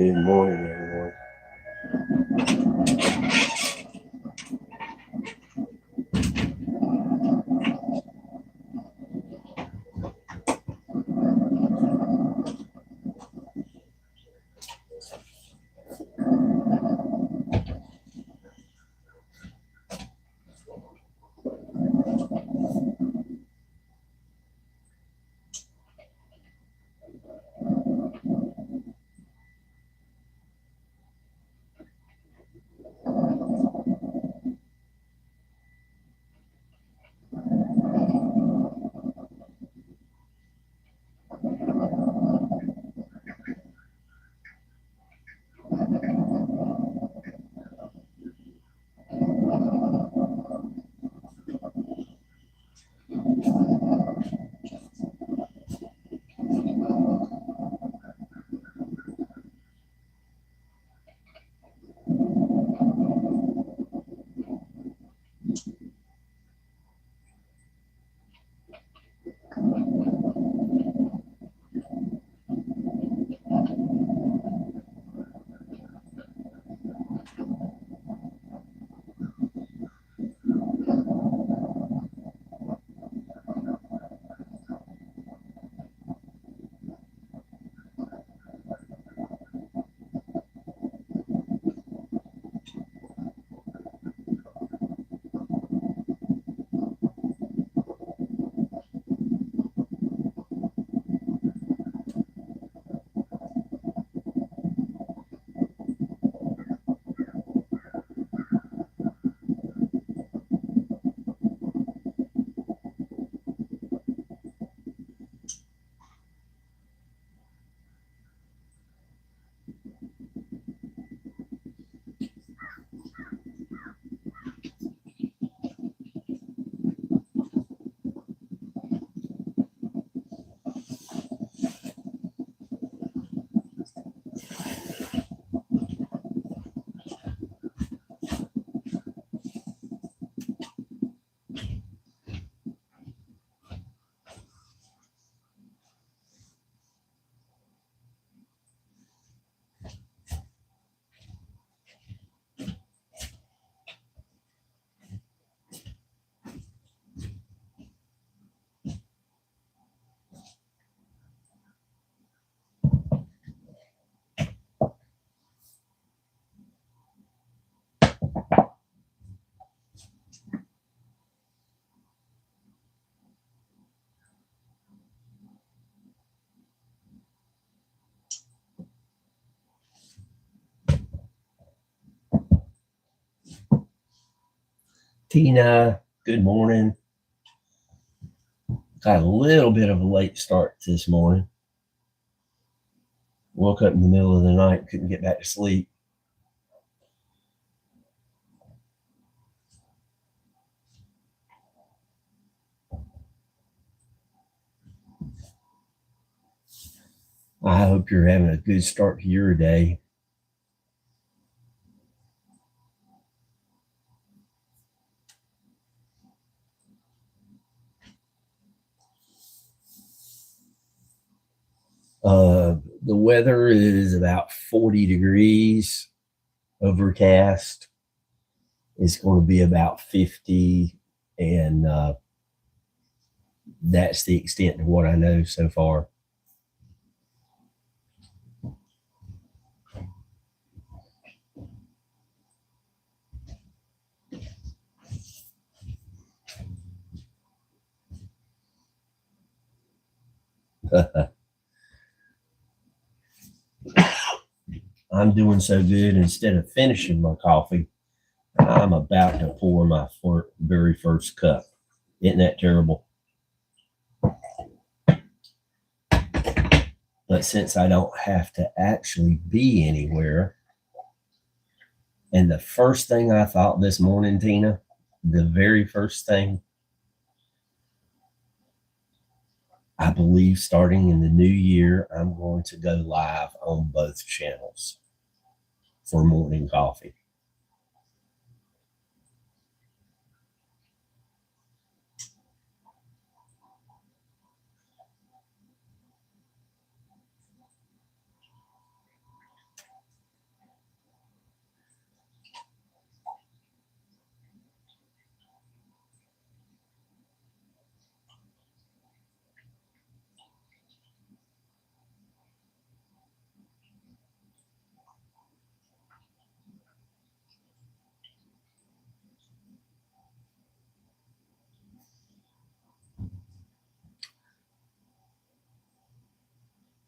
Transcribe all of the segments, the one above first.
Good morning, everyone. Tina, good morning. Got a little bit of a late start this morning. Woke up in the middle of the night, couldn't get back to sleep. I hope you're having a good start to your day. The weather is about 40 degrees, overcast. It's going to be about 50, and that's the extent of what I know so far. I'm doing so good. Instead of finishing my coffee, I'm about to pour my very first cup. Isn't that terrible? But since I don't have to actually be anywhere, and the first thing I thought this morning, Tina, the very first thing, I believe starting in the new year, I'm going to go live on both channels for morning coffee.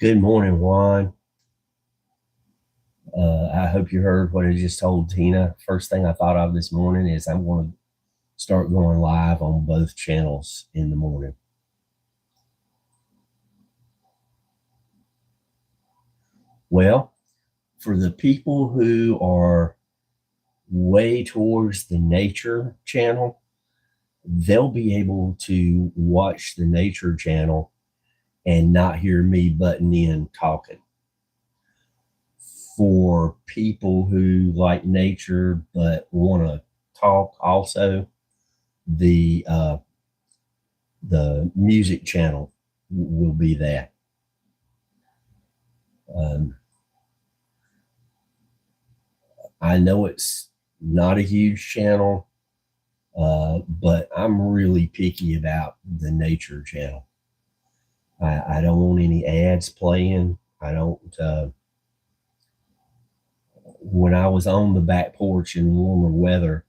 Good morning, Juan. I hope you heard what I just told Tina. First thing I thought of this morning is I'm going to start going live on both channels in the morning. Well, for the people who are way towards the nature channel, they'll be able to watch the nature channel and not hear me butting in talking. For people who like nature but want to talk also, the music channel will be that. I know it's not a huge channel, but I'm really picky about the nature channel. I don't want any ads playing. I don't. When I was on the back porch in warmer weather,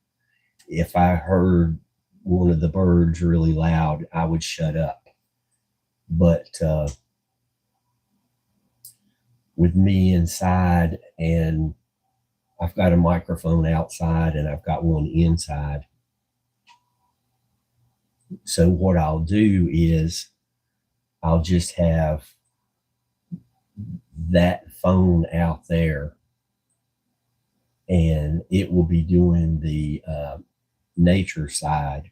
if I heard one of the birds really loud, I would shut up. But with me inside, and I've got a microphone outside and I've got one inside. So what I'll do is I'll just have that phone out there and it will be doing the nature side.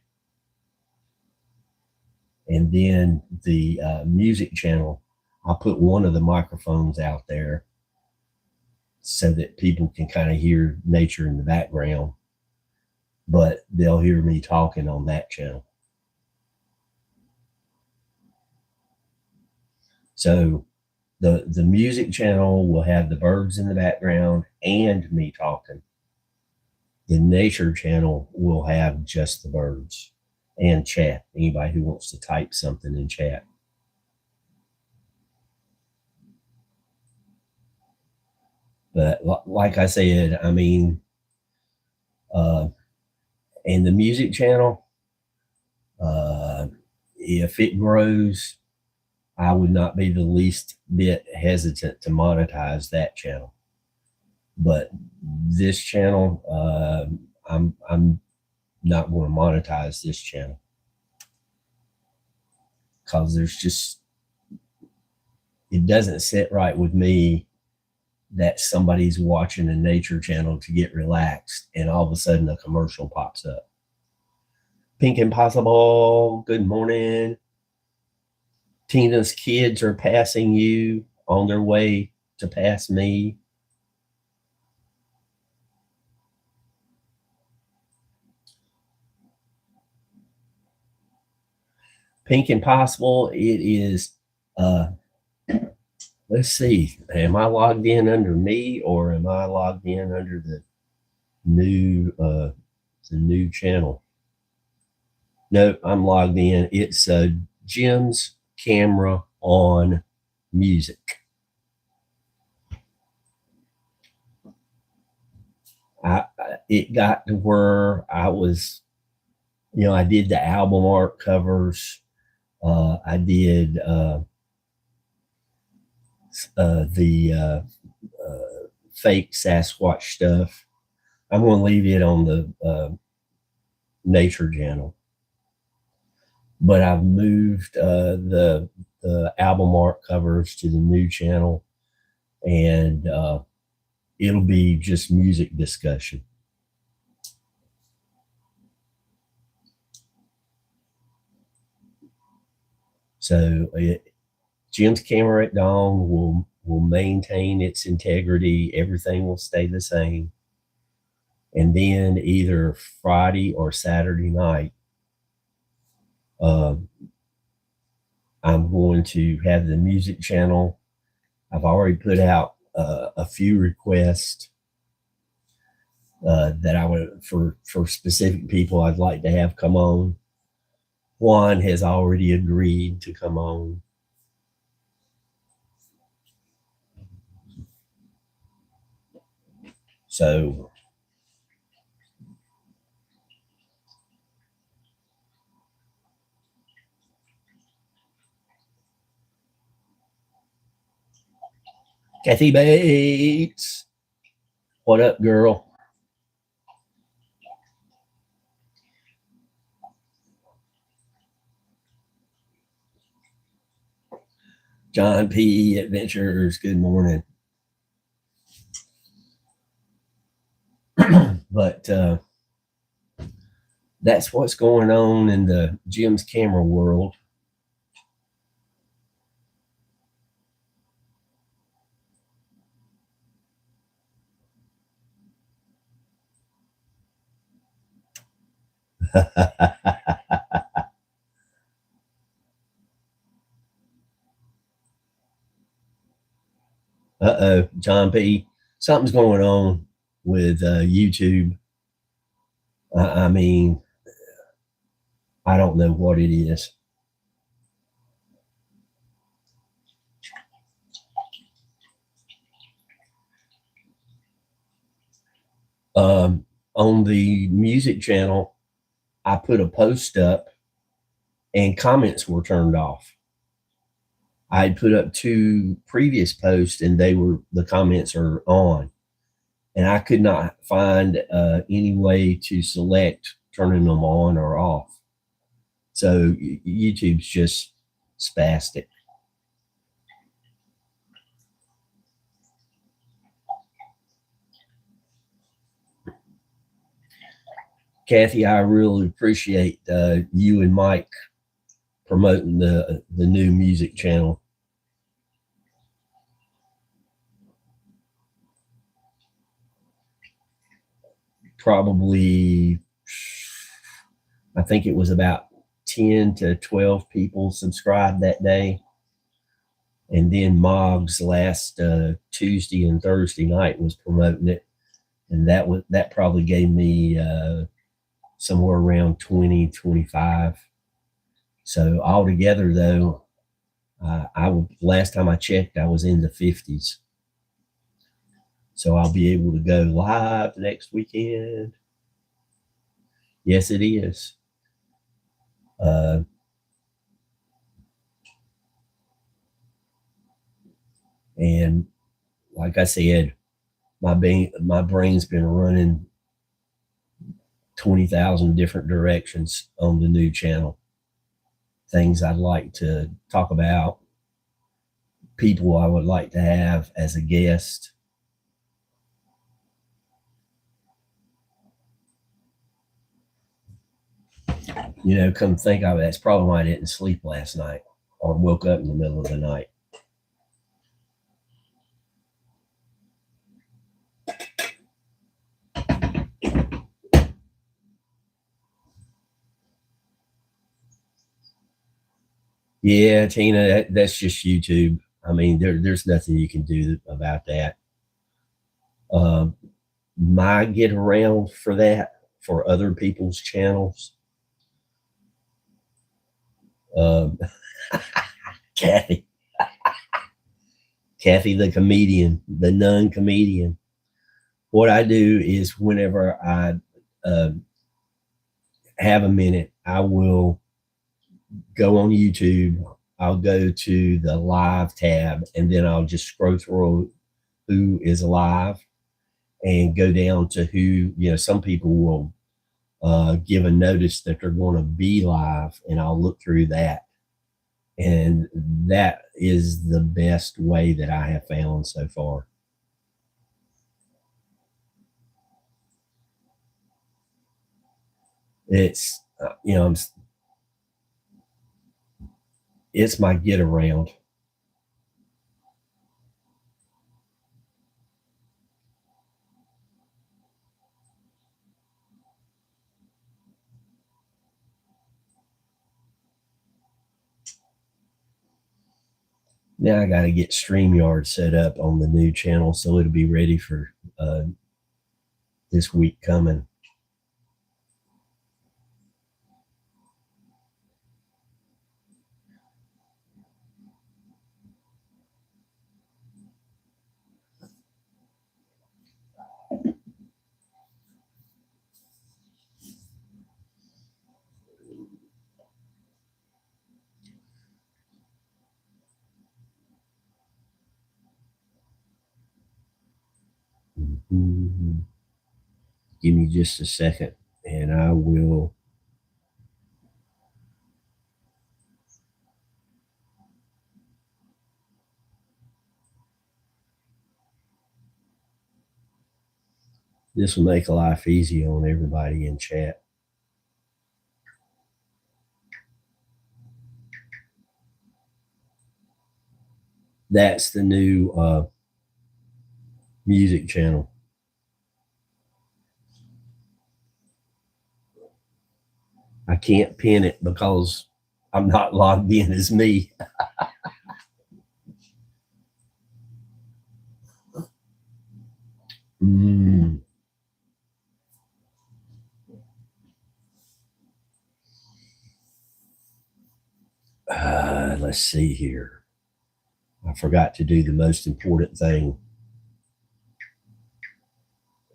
And then the music channel, I'll put one of the microphones out there so that people can kind of hear nature in the background, but they'll hear me talking on that channel. So the music channel will have the birds in the background and me talking. The nature channel will have just the birds and chat. Anybody who wants to type something in chat. But like I said, I mean, and the music channel, if it grows, I would not be the least bit hesitant to monetize that channel. But this channel, I'm not going to monetize this channel because there's just, it doesn't sit right with me that somebody's watching a nature channel to get relaxed and all of a sudden a commercial pops up. Pink Impossible, good morning. Tina's kids are passing you on their way to pass me. Pink Impossible, it is, let's see, am I logged in under me or am I logged in under the new channel? No, I'm logged in. It's Jim's Camera on Music. It got to where I was, I did the album art covers. I did the fake Sasquatch stuff. I'm going to leave it on the nature channel. But I've moved the album art covers to the new channel, and it'll be just music discussion. So Jim's Camera at Dawn will maintain its integrity. Everything will stay the same. And then either Friday or Saturday night, I'm going to have the music channel. I've already put out a few requests that I would for specific people I'd like to have come on. Juan has already agreed to come on. So Kathy Bates. What up, girl? John P. Adventures. Good morning. But that's what's going on in the Jim's camera world. John P. Something's going on with YouTube. I mean, I don't know what it is. On the music channel, I put a post up and comments were turned off. I had put up 2 previous posts and the comments are on. And I could not find any way to select turning them on or off. So YouTube's just spastic. Kathy, I really appreciate you and Mike promoting the new music channel. Probably, I think it was about 10 to 12 people subscribed that day. And then Moggs last Tuesday and Thursday night was promoting it. And that probably gave me somewhere around 20, 25. So altogether, though, last time I checked, I was in the 50s. So I'll be able to go live next weekend. Yes, it is. And like I said, my brain's been running 20,000 different directions on the new channel. Things I'd like to talk about, people I would like to have as a guest. You know, come think of it, that's probably why I didn't sleep last night or woke up in the middle of the night. Yeah, Tina, that's just YouTube. I mean, there's nothing you can do about that. My get around for that for other people's channels. Kathy, Kathy, the comedian, the non-comedian. What I do is whenever I have a minute, I will go on YouTube. I'll go to the live tab and then I'll just scroll through who is live and go down to who, some people will give a notice that they're going to be live and I'll look through that. And that is the best way that I have found so far. It's, it's my get around. Now I got to get StreamYard set up on the new channel so it'll be ready for this week coming. Mhm. Give me just a second and I will. This will make life easy on everybody in chat. That's the new music channel. I can't pin it because I'm not logged in as me. Mm. Let's see here. I forgot to do the most important thing.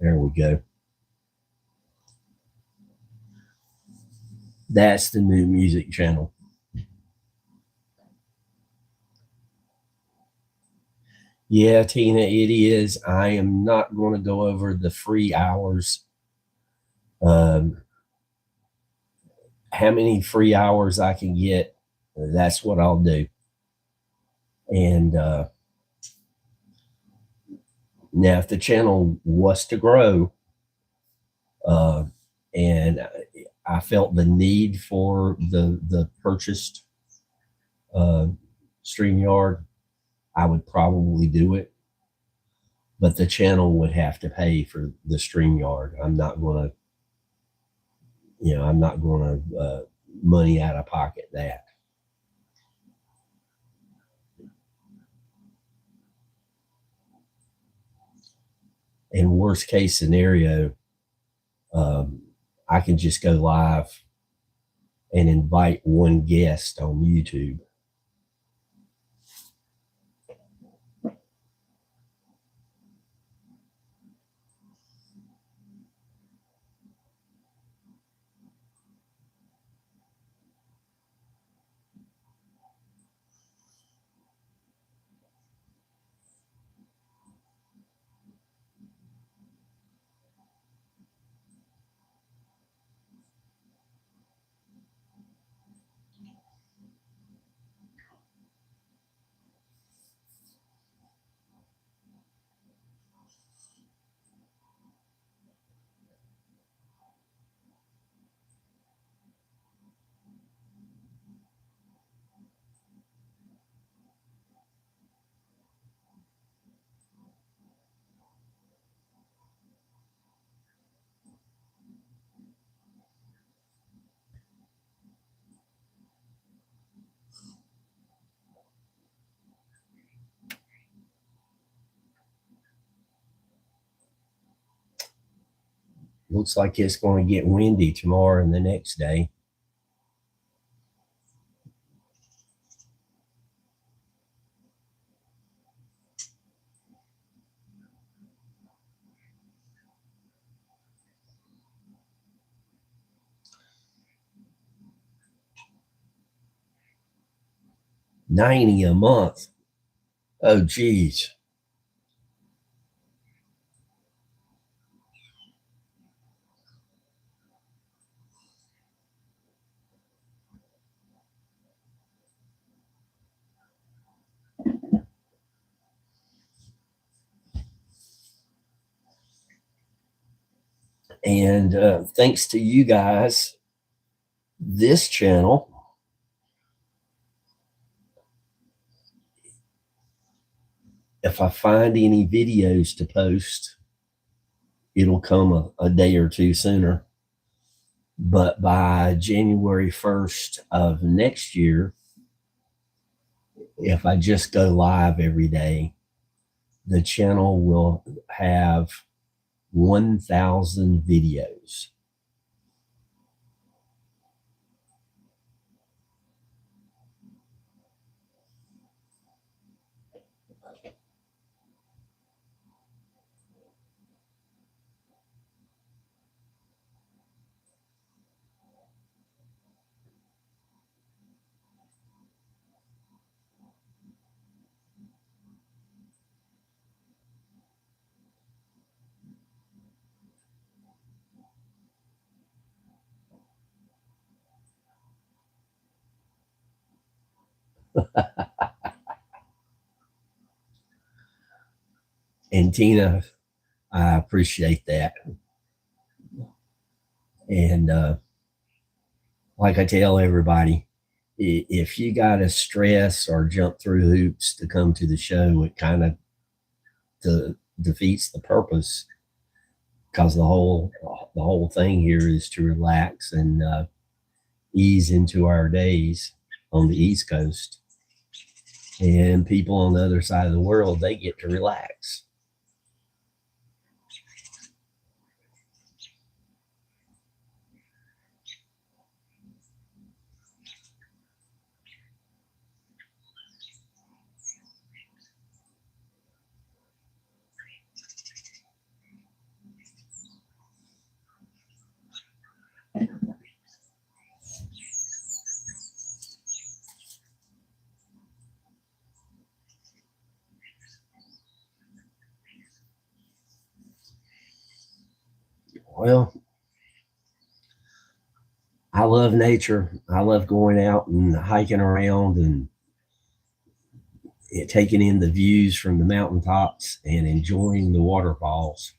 There we go. That's the new music channel. Yeah, Tina, it is. I am not going to go over the free hours. Um, how many free hours I can get, that's what I'll do. And now, if the channel was to grow, uh, and I felt the need for the purchased uh, StreamYard, I would probably do it. But the channel would have to pay for the StreamYard. I'm not going to, I'm not going to money out of pocket that. In worst case scenario, um, I can just go live and invite one guest on YouTube. Looks like it's going to get windy tomorrow and the next day. $90 a month. Oh, geez. And thanks to you guys, this channel, if I find any videos to post, it'll come a day or two sooner. But by January 1st of next year, if I just go live every day, the channel will have 1,000 videos. And Tina, I appreciate that. And like I tell everybody, if you got to stress or jump through hoops to come to the show, it kind of defeats the purpose, because the whole thing here is to relax and ease into our days on the East Coast, and people on the other side of the world, they get to relax. Well, I love nature. I love going out and hiking around and taking in the views from the mountaintops and enjoying the waterfalls.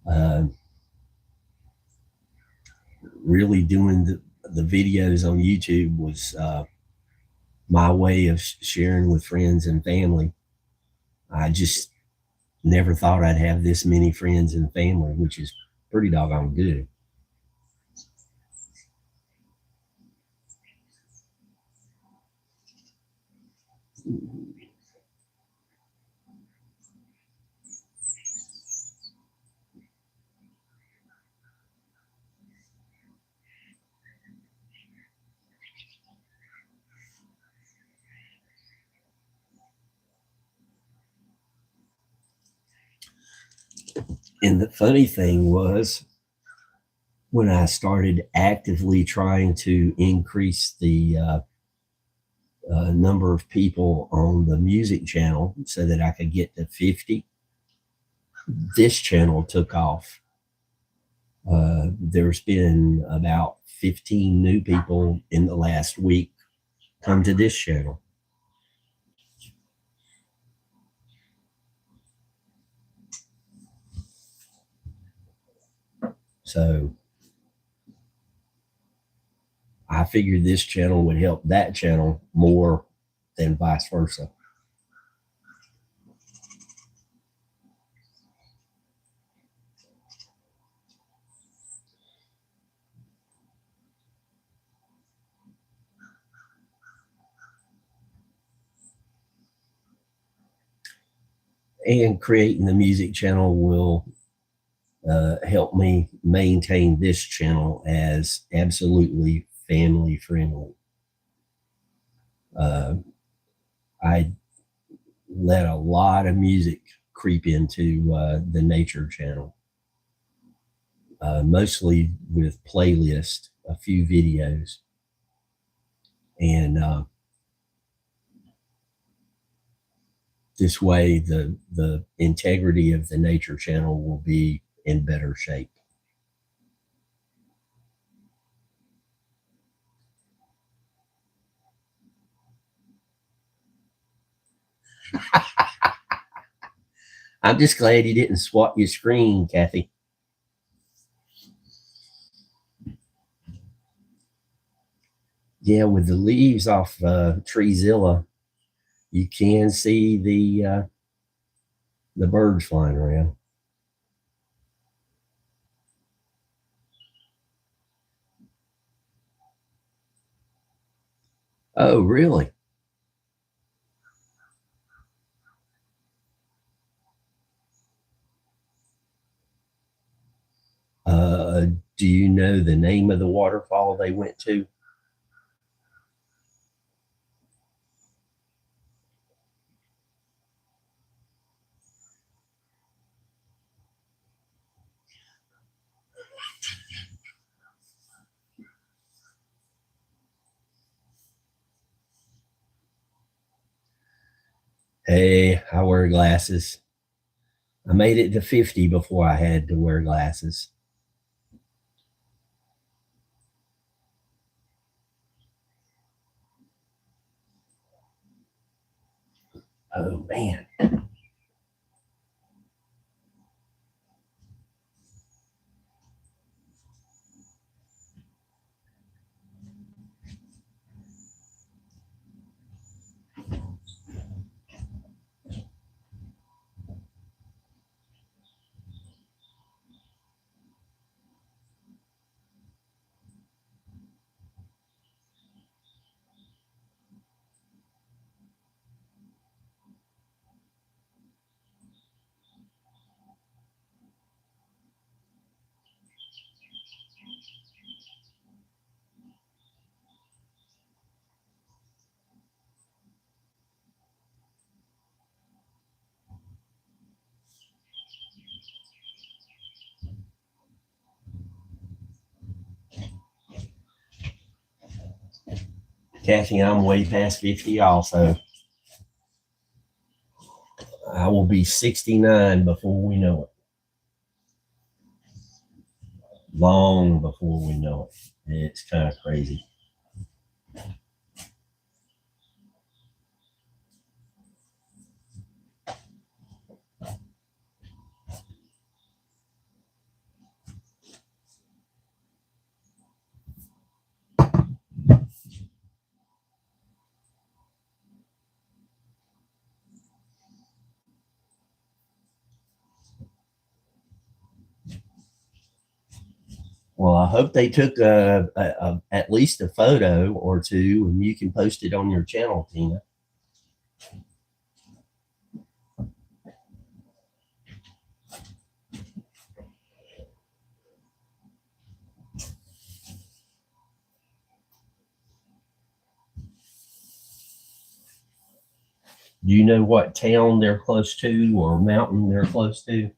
Uh, really doing the videos on YouTube was my way of sharing with friends and family. I just never thought I'd have this many friends and family, which is pretty doggone good. And the funny thing was, when I started actively trying to increase the number of people on the music channel so that I could get to 50, this channel took off. There's been about 15 new people in the last week come to this channel. So I figured this channel would help that channel more than vice versa. And creating the music channel will help me maintain this channel as absolutely family friendly. I let a lot of music creep into the nature channel, mostly with playlist, a few videos, and this way the integrity of the nature channel will be in better shape. I'm just glad you didn't swap your screen, Kathy. Yeah, with the leaves off Treezilla, you can see the birds flying around. Oh, really? Uh, do you know the name of the waterfall they went to? Hey, I wear glasses. I made it to 50 before I had to wear glasses. Oh man. Kathy, I'm way past 50 also. I will be 69 before we know it. Long before we know it. It's kind of crazy. Well, I hope they took at least a photo or two, and you can post it on your channel, Tina. Do you know what town they're close to or mountain they're close to?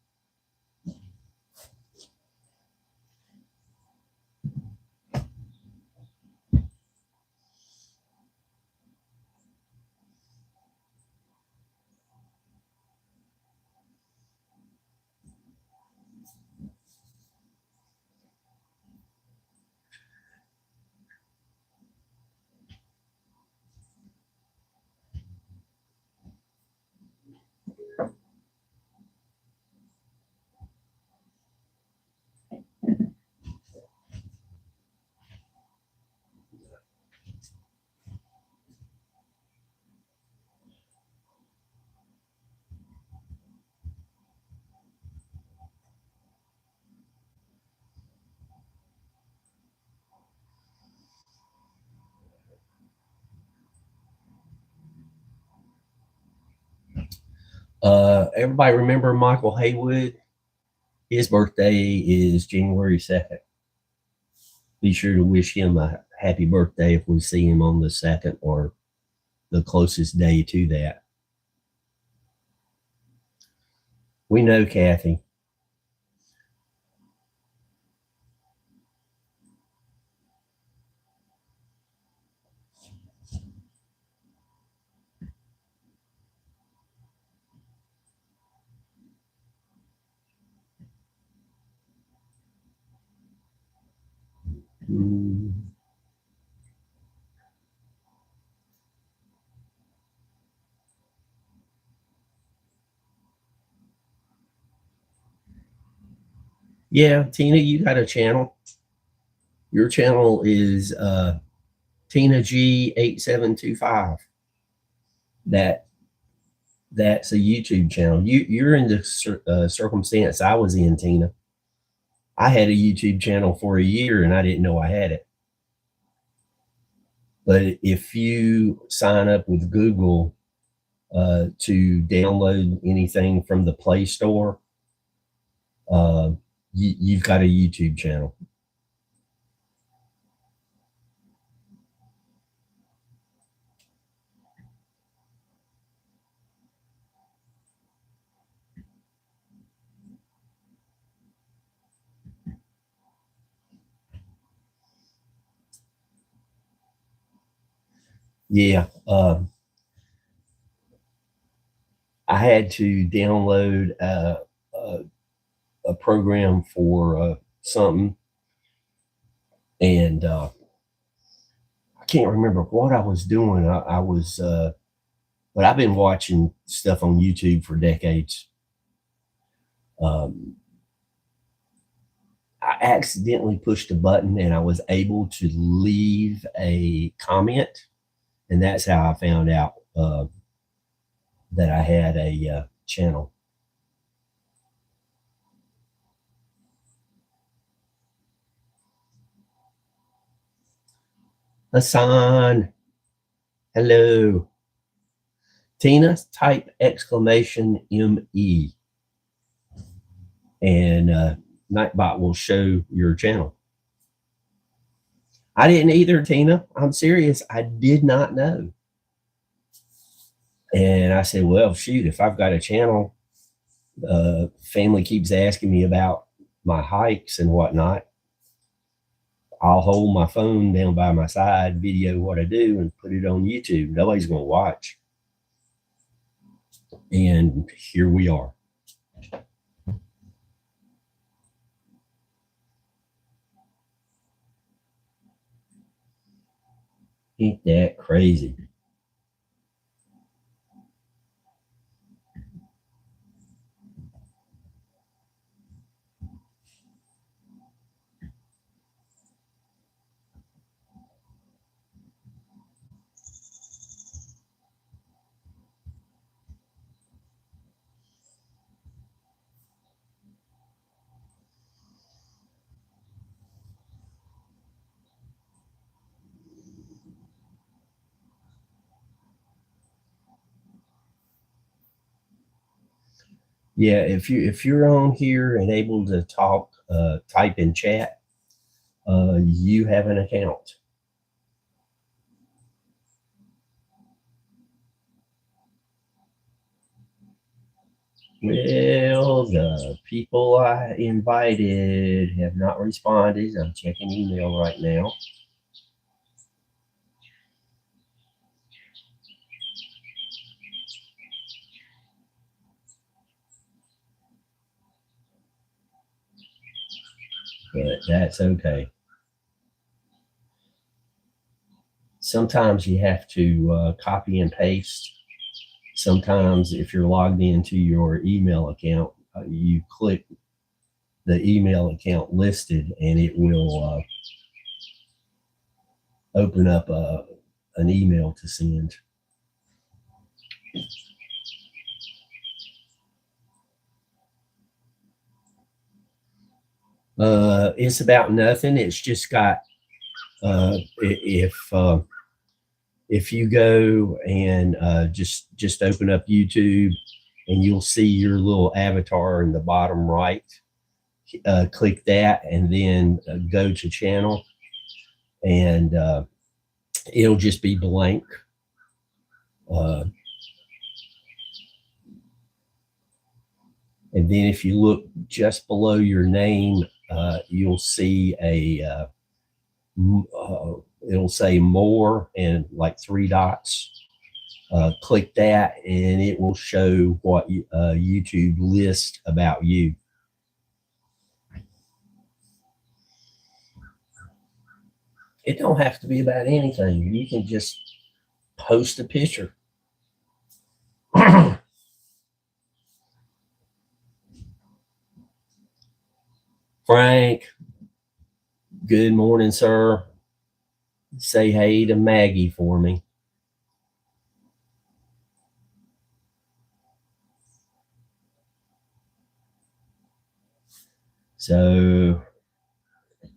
Everybody remember Michael Haywood? His birthday is January 2nd. Be sure to wish him a happy birthday if we see him on the 2nd or the closest day to that. We know, Kathy. Yeah, Tina, you got a channel. Your channel is Tina G8725. That's a YouTube channel. You're in the circumstance I was in, Tina. I had a YouTube channel for a year and I didn't know I had it. But if you sign up with Google to download anything from the Play Store, you've got a YouTube channel. Yeah. I had to download a program for something, and I can't remember what I was doing. I was But I've been watching stuff on YouTube for decades. I accidentally pushed a button and I was able to leave a comment, and that's how I found out that I had a channel. Hassan, hello. Tina, type exclamation ME, and Nightbot will show your channel. I didn't either, Tina. I'm serious. I did not know. And I said, well, shoot, if I've got a channel, family keeps asking me about my hikes and whatnot, I'll hold my phone down by my side, video what I do, and put it on YouTube. Nobody's going to watch. And here we are. Ain't that crazy? Yeah, if you're on here and able to talk, type in chat, you have an account. Well, the people I invited have not responded. I'm checking email right now. But that's okay. Sometimes you have to copy and paste. Sometimes if you're logged into your email account, you click the email account listed and it will open up an email to send. It's about nothing. It's just got if you go and just open up YouTube and you'll see your little avatar in the bottom right. Click that and then go to channel, and it'll just be blank. And then if you look just below your name, you'll see it'll say more and like 3 dots. Click that and it will show what YouTube lists about you. It don't have to be about anything. You can just post a picture. Frank, good morning, sir. Say hey to Maggie for me. So,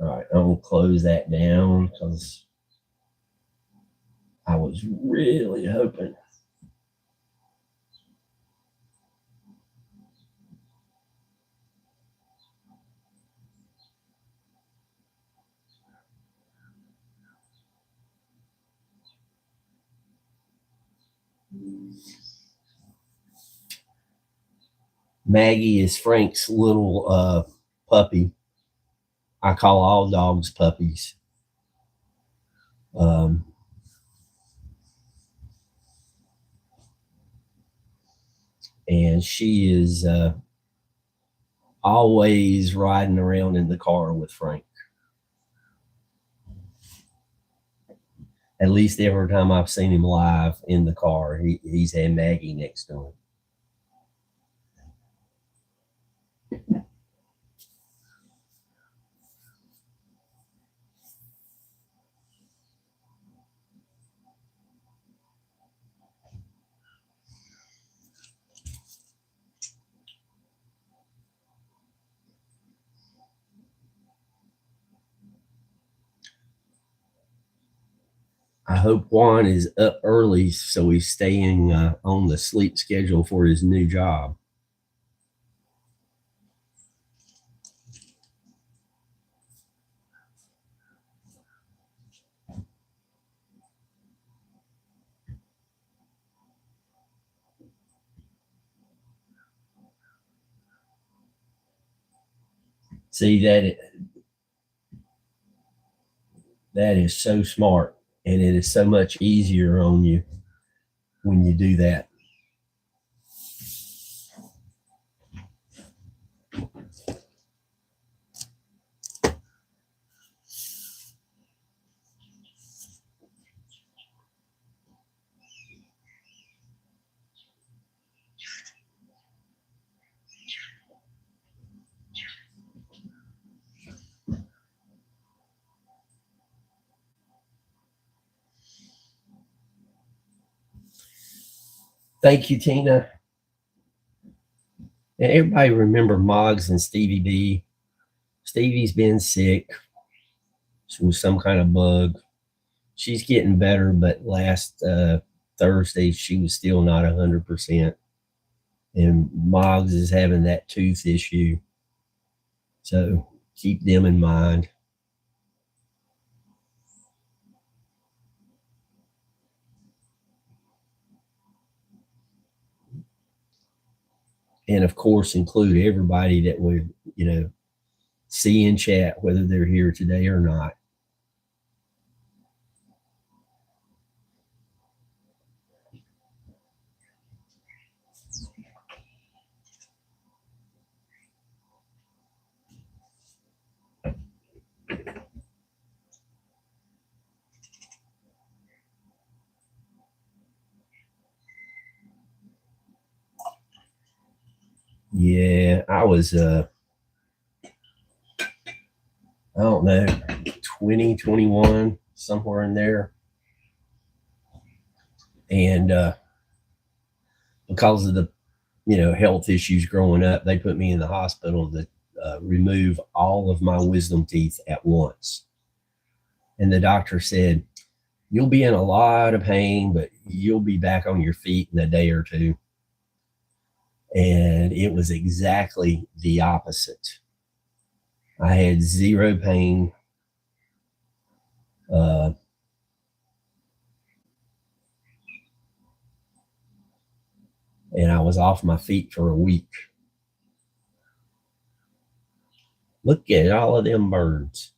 all right, I'm gonna close that down because I was really hoping. Maggie is Frank's little puppy. I call all dogs puppies. And she is always riding around in the car with Frank. At least every time I've seen him live in the car, he's had Maggie next to him. I hope Juan is up early so he's staying on the sleep schedule for his new job. See, that is so smart, and it is so much easier on you when you do that. Thank you, Tina. And everybody remember Moggs and Stevie B. Stevie's been sick with some kind of bug. She's getting better, but last Thursday she was still not 100%. And Moggs is having that tooth issue. So keep them in mind. And of course, include everybody that would, see in chat, whether they're here today or not. Yeah, I was, I don't know, 20, 21, somewhere in there. And because of the, health issues growing up, they put me in the hospital to remove all of my wisdom teeth at once. And the doctor said, you'll be in a lot of pain, but you'll be back on your feet in a day or two. And it was exactly the opposite. I had zero pain. And I was off my feet for a week. Look at all of them birds.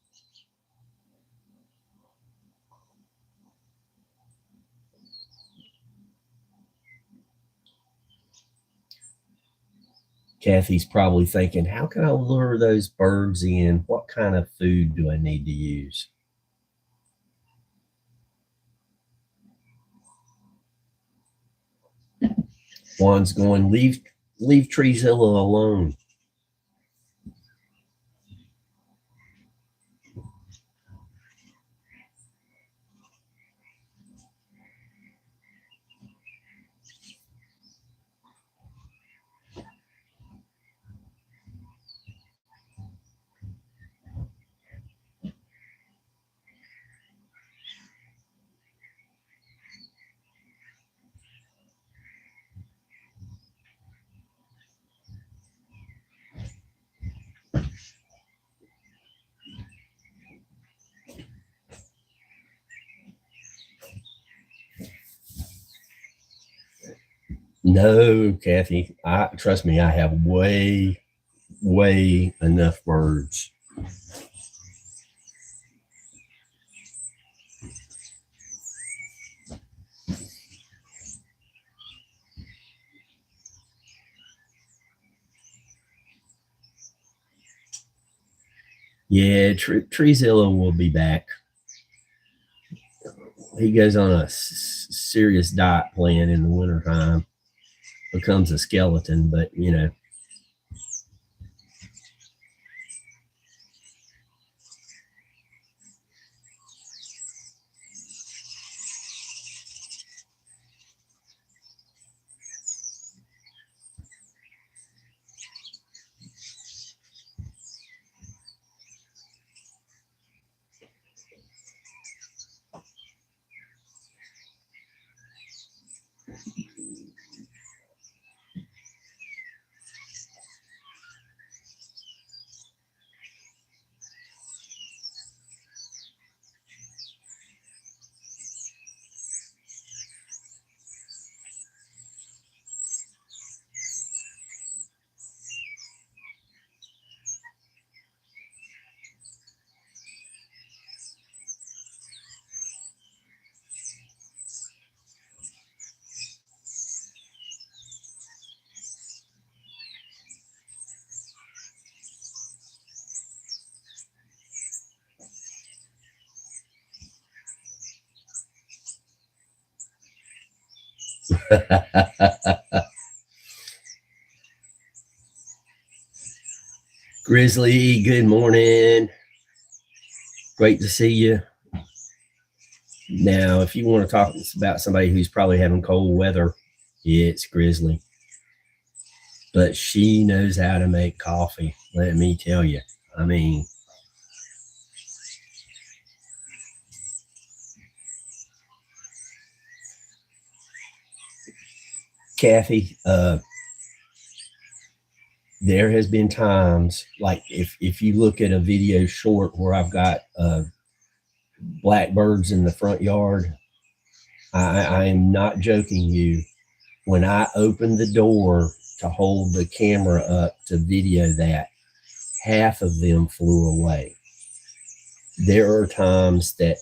Kathy's probably thinking, how can I lure those birds in? What kind of food do I need to use? Juan's going, leave Treezilla alone. No, Kathy, trust me, I have way enough birds. Yeah, Treezilla will be back. he goes on a serious diet plan in the wintertime, becomes a skeleton, but you know. Grizzly, good morning. Great to see you. Now, if you want to talk about somebody who's probably having cold weather, it's Grizzly. But she knows how to make coffee, let me tell you. I mean, Kathy, there has been times, like if you look at a video short where I've got blackbirds in the front yard, I am not joking you. When I opened the door to hold the camera up to video that, half of them flew away. There are times that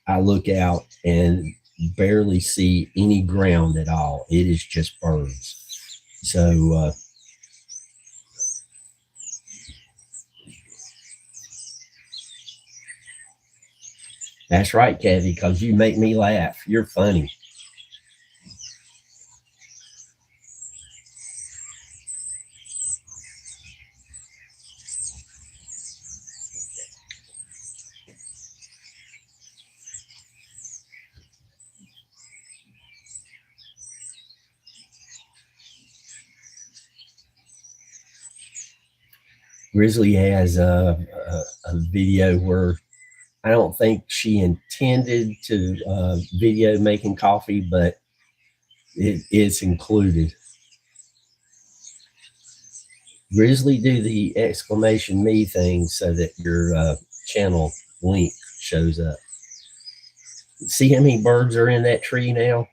I look out and barely see any ground at all. It is just birds. So that's right, Kathy, because you make me laugh. You're funny. Grizzly has a video where I don't think she intended to video making coffee, but it's included. Grizzly, do the exclamation me thing so that your channel link shows up. See how many birds are in that tree now?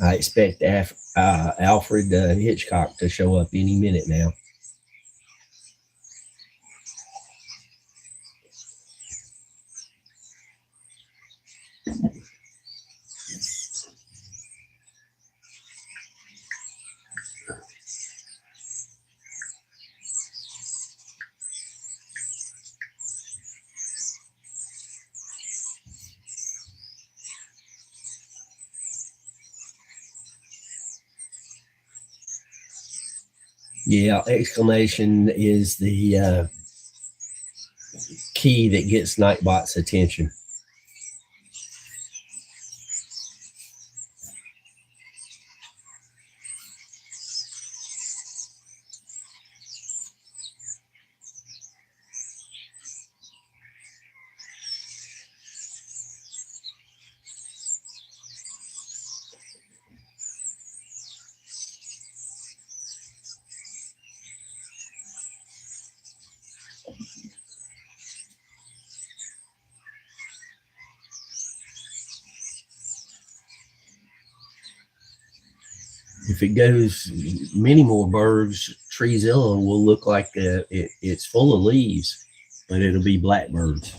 I expect Alfred Hitchcock to show up any minute now. Yeah, exclamation is the key that gets Nightbot's attention. If it goes many more birds, Treezilla will look like it's full of leaves, but it'll be blackbirds.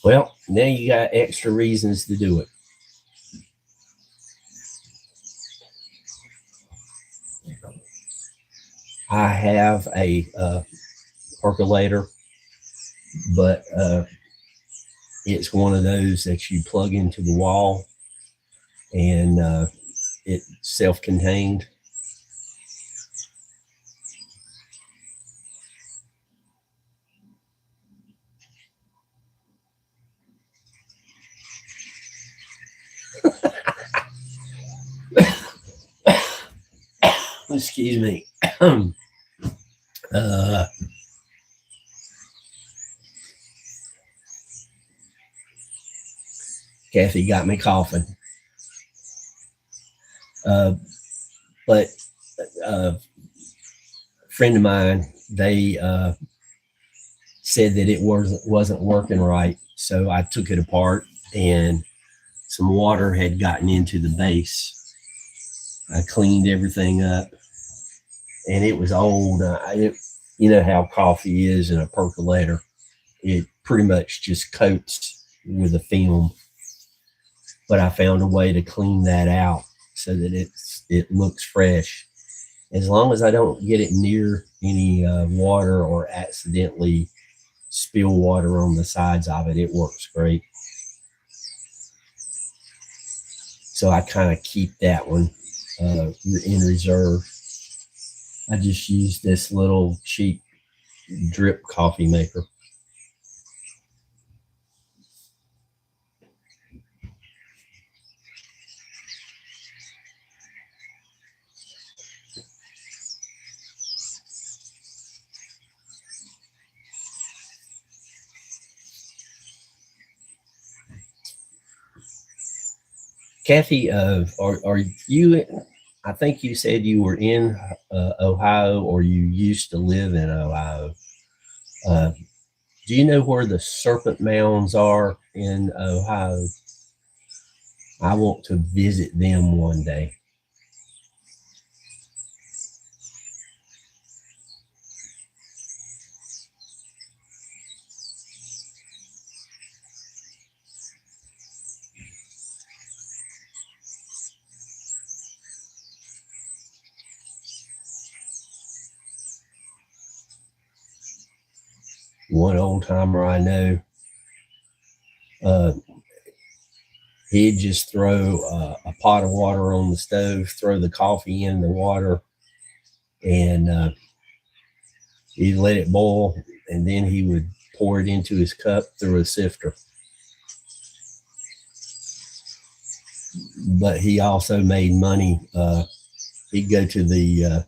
Well, now you got extra reasons to do it. I have a percolator, but it's one of those that you plug into the wall, and it's self-contained. Excuse me. Kathy got me coughing. But a friend of mine, they said that it wasn't working right. So I took it apart, and some water had gotten into the base. I cleaned everything up, and it was old. You know how coffee is in a percolator. It pretty much just coats with a film. But I found a way to clean that out so that it looks fresh. As long as I don't get it near any water or accidentally spill water on the sides of it, it works great. So I kind of keep that one in reserve. I just use this little cheap drip coffee maker. Kathy, are you? I think you said you were in Ohio, or you used to live in Ohio. Do you know where the Serpent Mounds are in Ohio? I want to visit them one day. One old timer I know, he'd just throw a pot of water on the stove, throw the coffee in the water, and he'd let it boil, and then he would pour it into his cup through a sifter. But he also made money. He'd go to the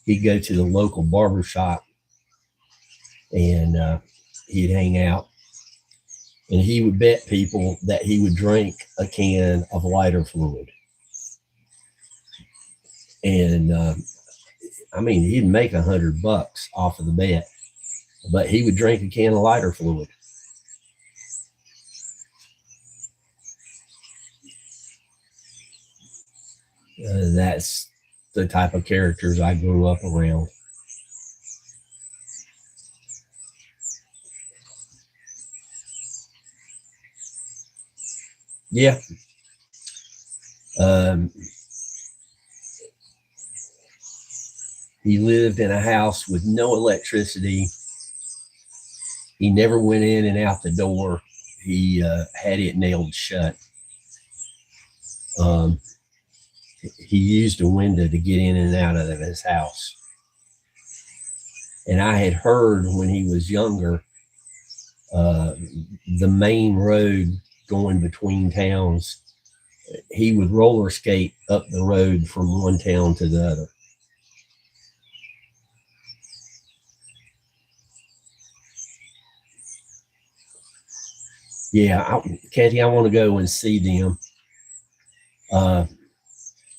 local barber shop, and he'd hang out, and he would bet people that he would drink a can of lighter fluid. And I mean, he'd make $100 off of the bet, but he would drink a can of lighter fluid. That's the type of characters I grew up around. Yeah. He lived in a house with no electricity. He never went in and out the door. He had it nailed shut. He used a window to get in and out of his house. And I had heard when he was younger, the main road going between towns, he would roller skate up the road from one town to the other. Yeah, Kathy, I want to go and see them.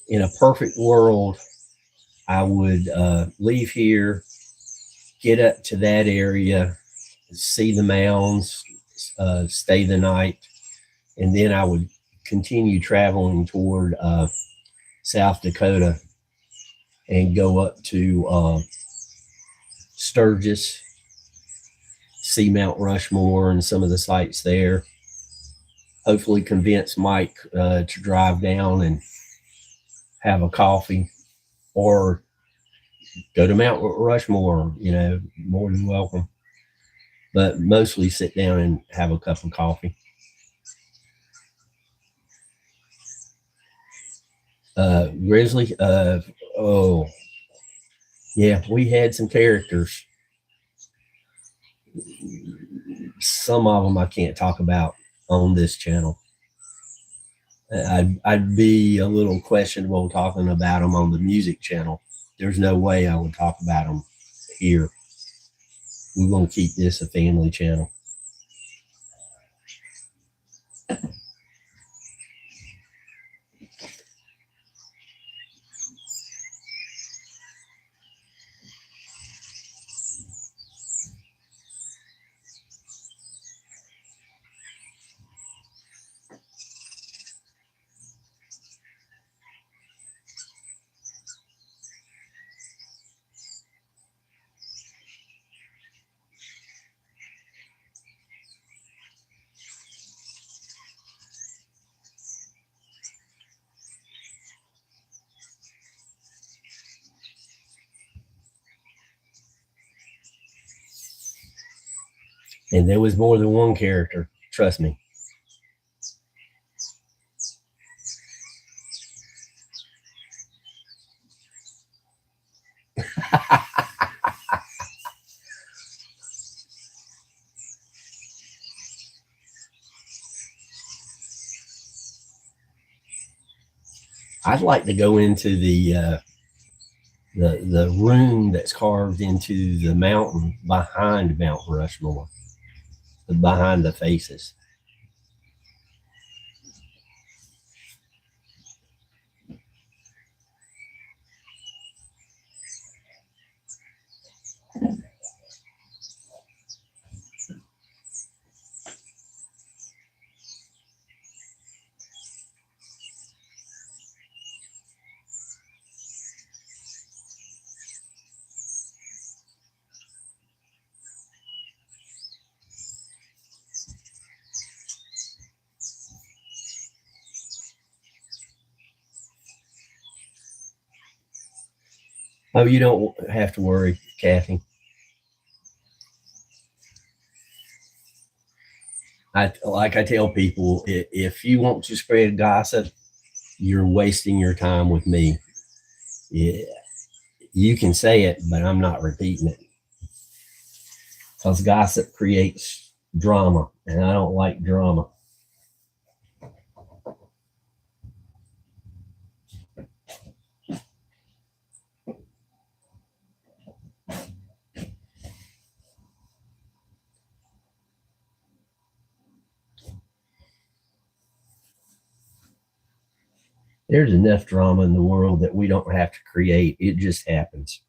In a perfect world, I would leave here, get up to that area, see the mounds, stay the night, and then I would continue traveling toward South Dakota and go up to Sturgis, see Mount Rushmore and some of the sites there. Hopefully convince Mike to drive down and have a coffee, or go to Mount Rushmore, more than welcome. But mostly sit down and have a cup of coffee. Grizzly, oh, yeah, we had some characters. Some of them I can't talk about on this channel. I'd be a little questionable talking about them on the music channel. There's no way I would talk about them here. We're going to keep this a family channel. And there was more than one character, trust me. I'd like to go into the room that's carved into the mountain behind Mount Rushmore, behind the faces. Oh, you don't have to worry, Kathy. Like I tell people, if you want to spread gossip, you're wasting your time with me. Yeah, you can say it, but I'm not repeating it, because gossip creates drama, and I don't like drama. There's enough drama in the world that we don't have to create. It just happens.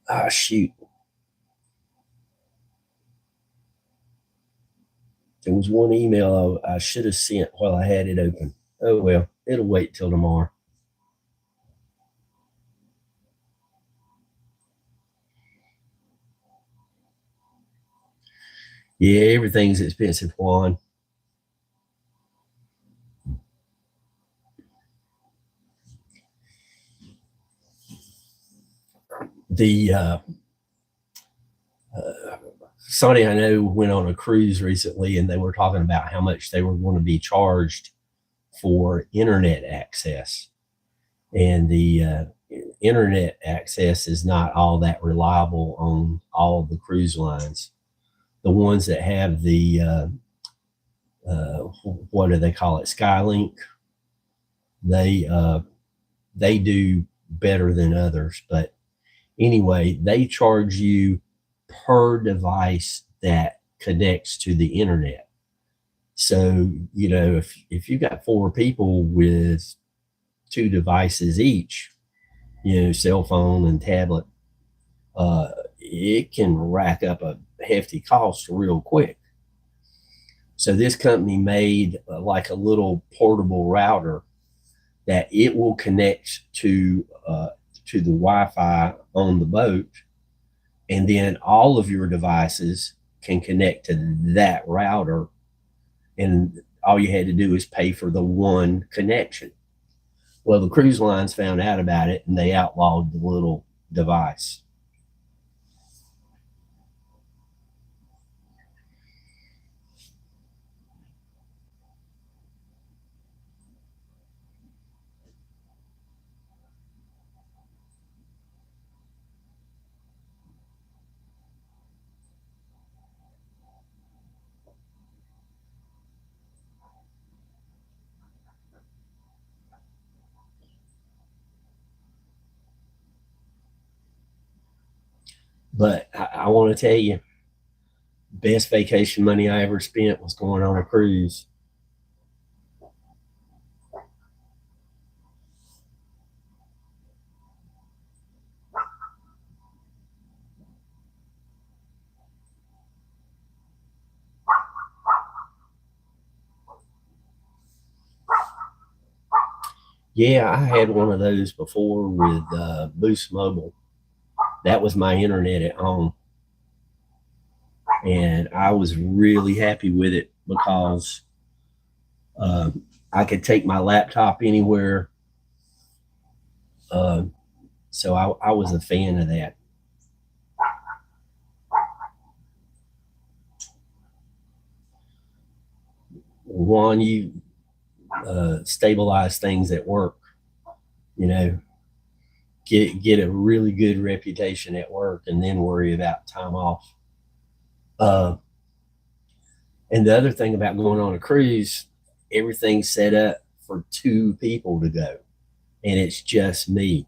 Ah, shoot. There was one email I should have sent while I had it open. Oh, well, it'll wait till tomorrow. Yeah, everything's expensive, Juan. Somebody I know went on a cruise recently, and they were talking about how much they were going to be charged for internet access. And the internet access is not all that reliable on all of the cruise lines. The ones that have the what do they call it, Skylink, they do better than others. But Anyway, they charge you per device that connects to the internet. So, if you got four people with two devices each, cell phone and tablet, it can rack up a hefty cost real quick. So this company made like a little portable router that it will connect to the Wi-Fi on the boat, and then all of your devices can connect to that router, and all you had to do is pay for the one connection. Well, the cruise lines found out about it, and they outlawed the little device. But I want to tell you, best vacation money I ever spent was going on a cruise. Yeah, I had one of those before with Boost Mobile. That was my internet at home, and I was really happy with it because uh, I could take my laptop anywhere. Uh, so I was a fan of that. One, you stabilize things at work. You know, get a really good reputation at work, and then worry about time off. Uh, and the other thing about going on a cruise, everything's set up for two people to go, and it's just me.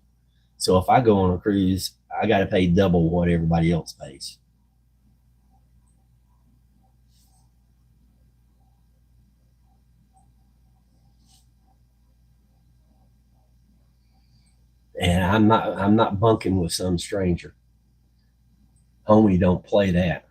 So if I go on a cruise, I got to pay double what everybody else pays. And I'm not bunking with some stranger. Homie, don't play that.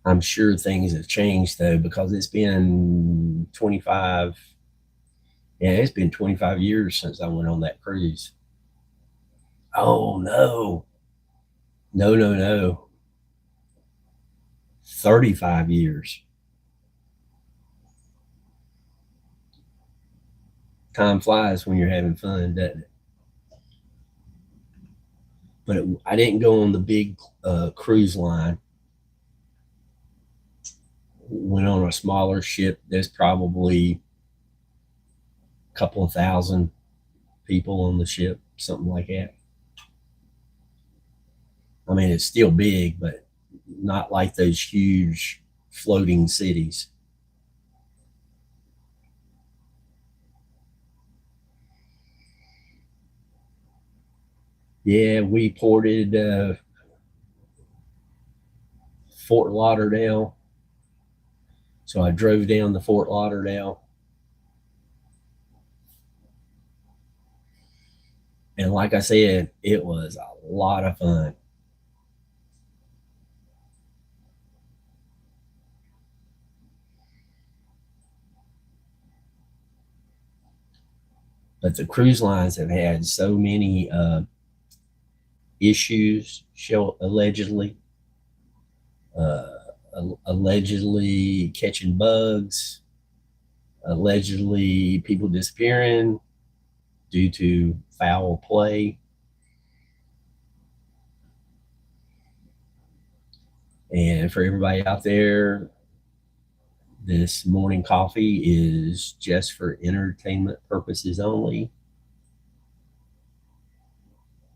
I'm sure things have changed though, because it's been 25. Yeah, it's been 25 years since I went on that cruise. Oh no, no, no, no, 35 years. Time flies when you're having fun, doesn't it? But I didn't go on the big cruise line. Went on a smaller ship. There's probably a couple of thousand people on the ship, something like that. I mean, it's still big, but not like those huge floating cities. Yeah, we ported Fort Lauderdale. So I drove down to Fort Lauderdale, And like I said, it was a lot of fun. But the cruise lines have had so many issues, show allegedly, uh, allegedly catching bugs, allegedly people disappearing due to foul play. And for everybody out there, this morning coffee is just for entertainment purposes only.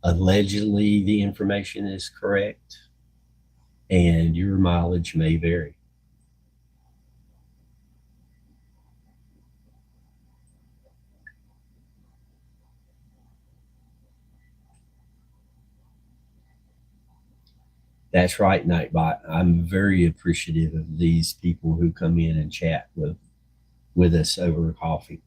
Allegedly, the information is correct, and your mileage may vary. That's right, Nightbot. I'm very appreciative of these people who come in and chat with us over coffee.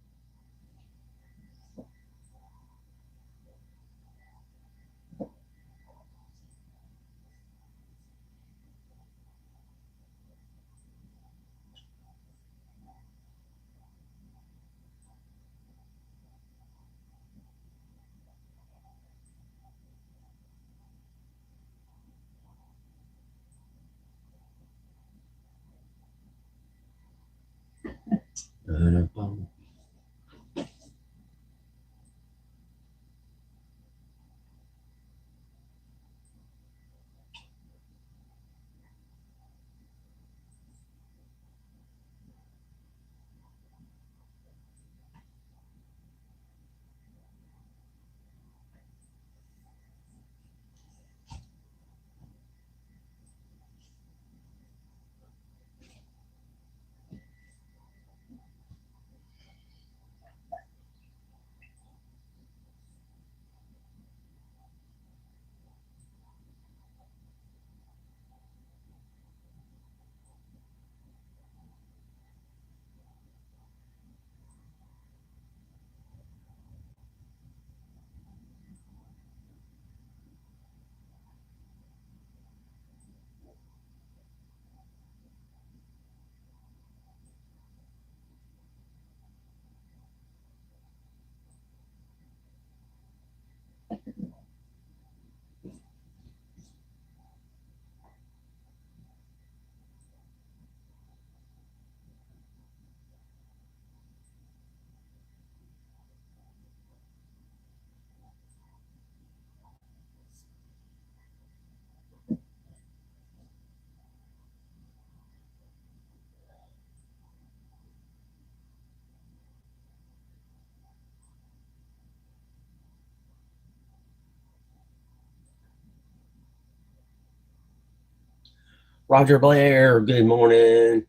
Roger Blair, good morning.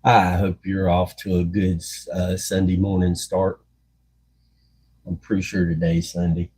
I hope you're off to a good Sunday morning start. I'm pretty sure today's Sunday.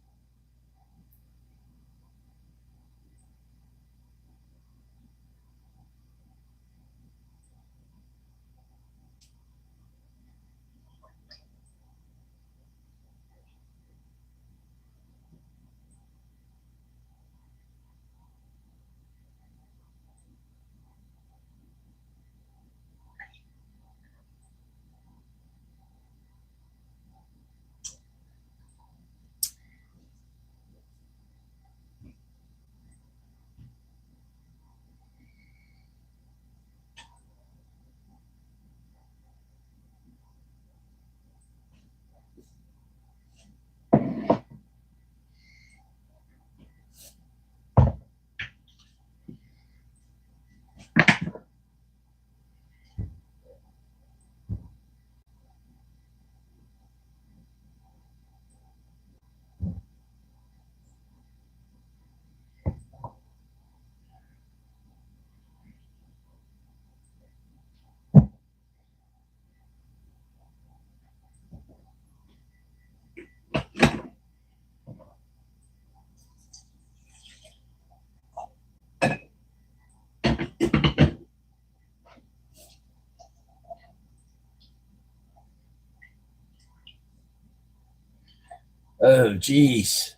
Oh, geez.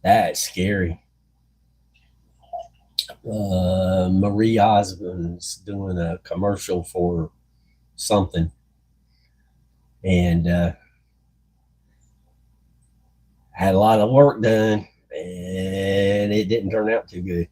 That's scary. Marie Osmond's doing a commercial for something, and had a lot of work done, and it didn't turn out too good.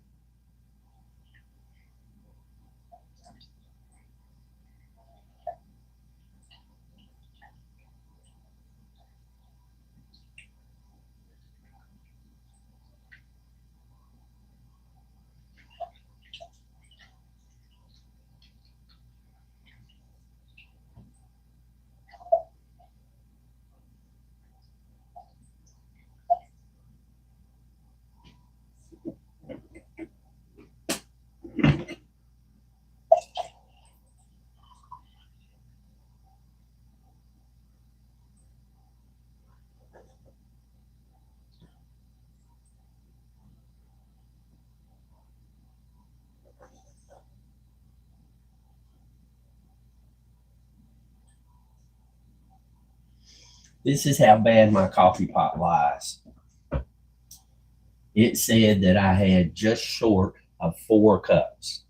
This is how bad my coffee pot lies. It said that I had just short of 4 cups.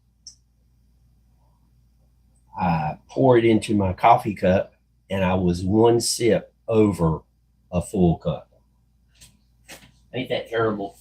I pour it into my coffee cup, and I was one sip over a full cup. Ain't that terrible?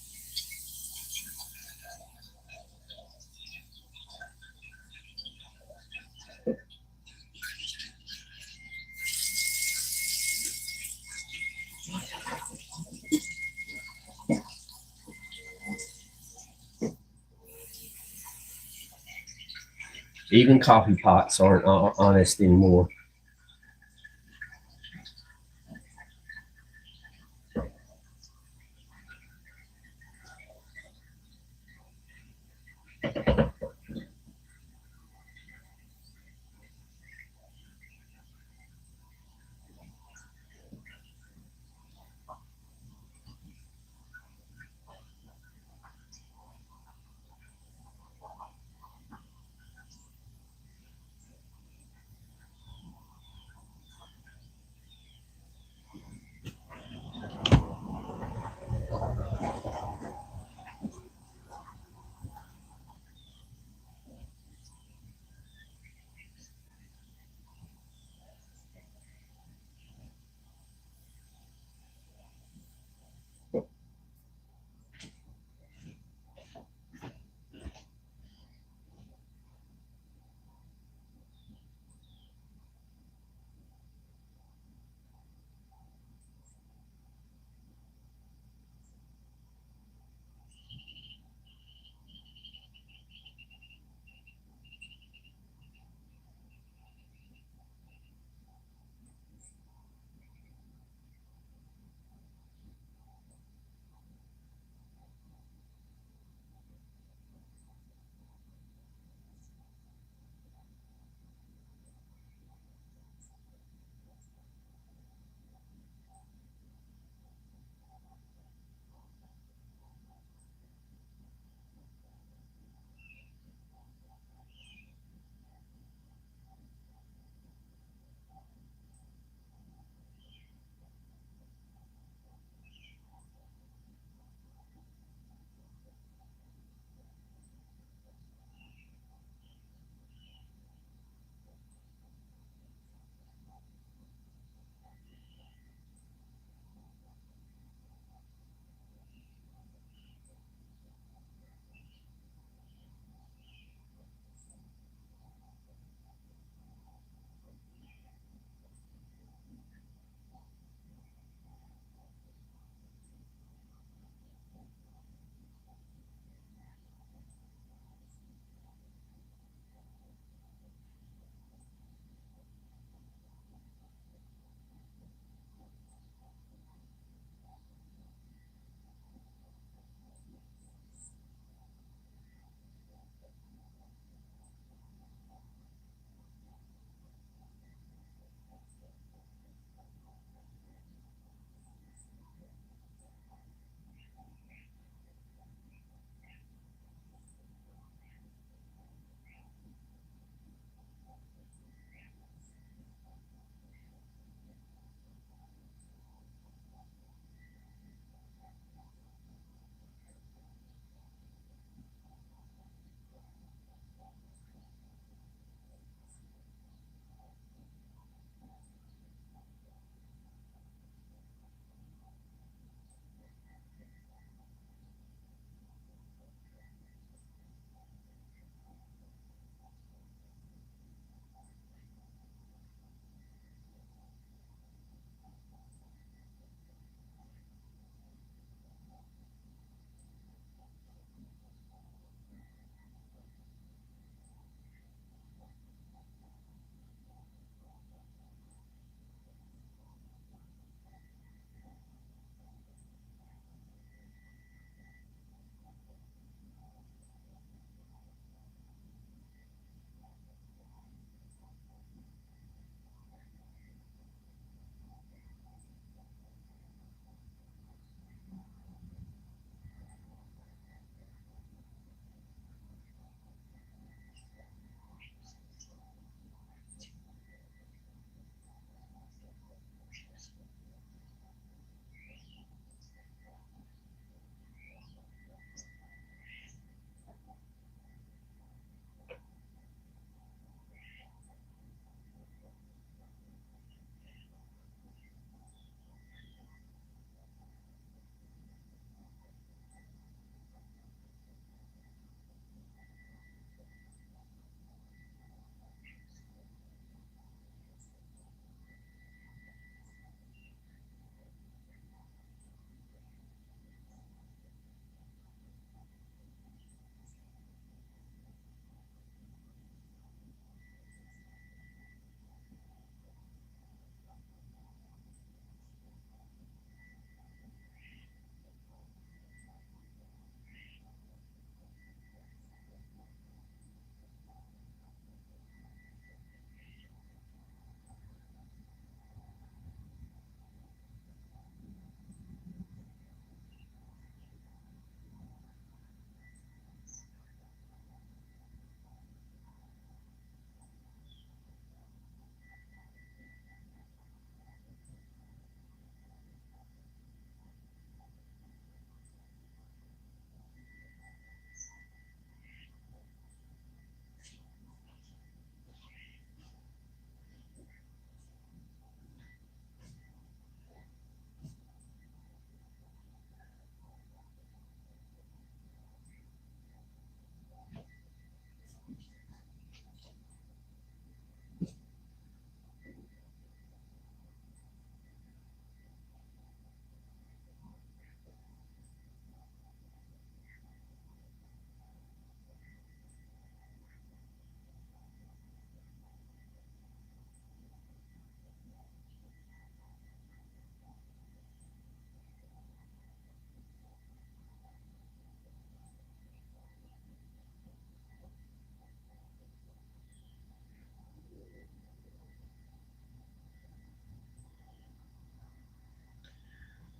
Even coffee pots aren't honest anymore.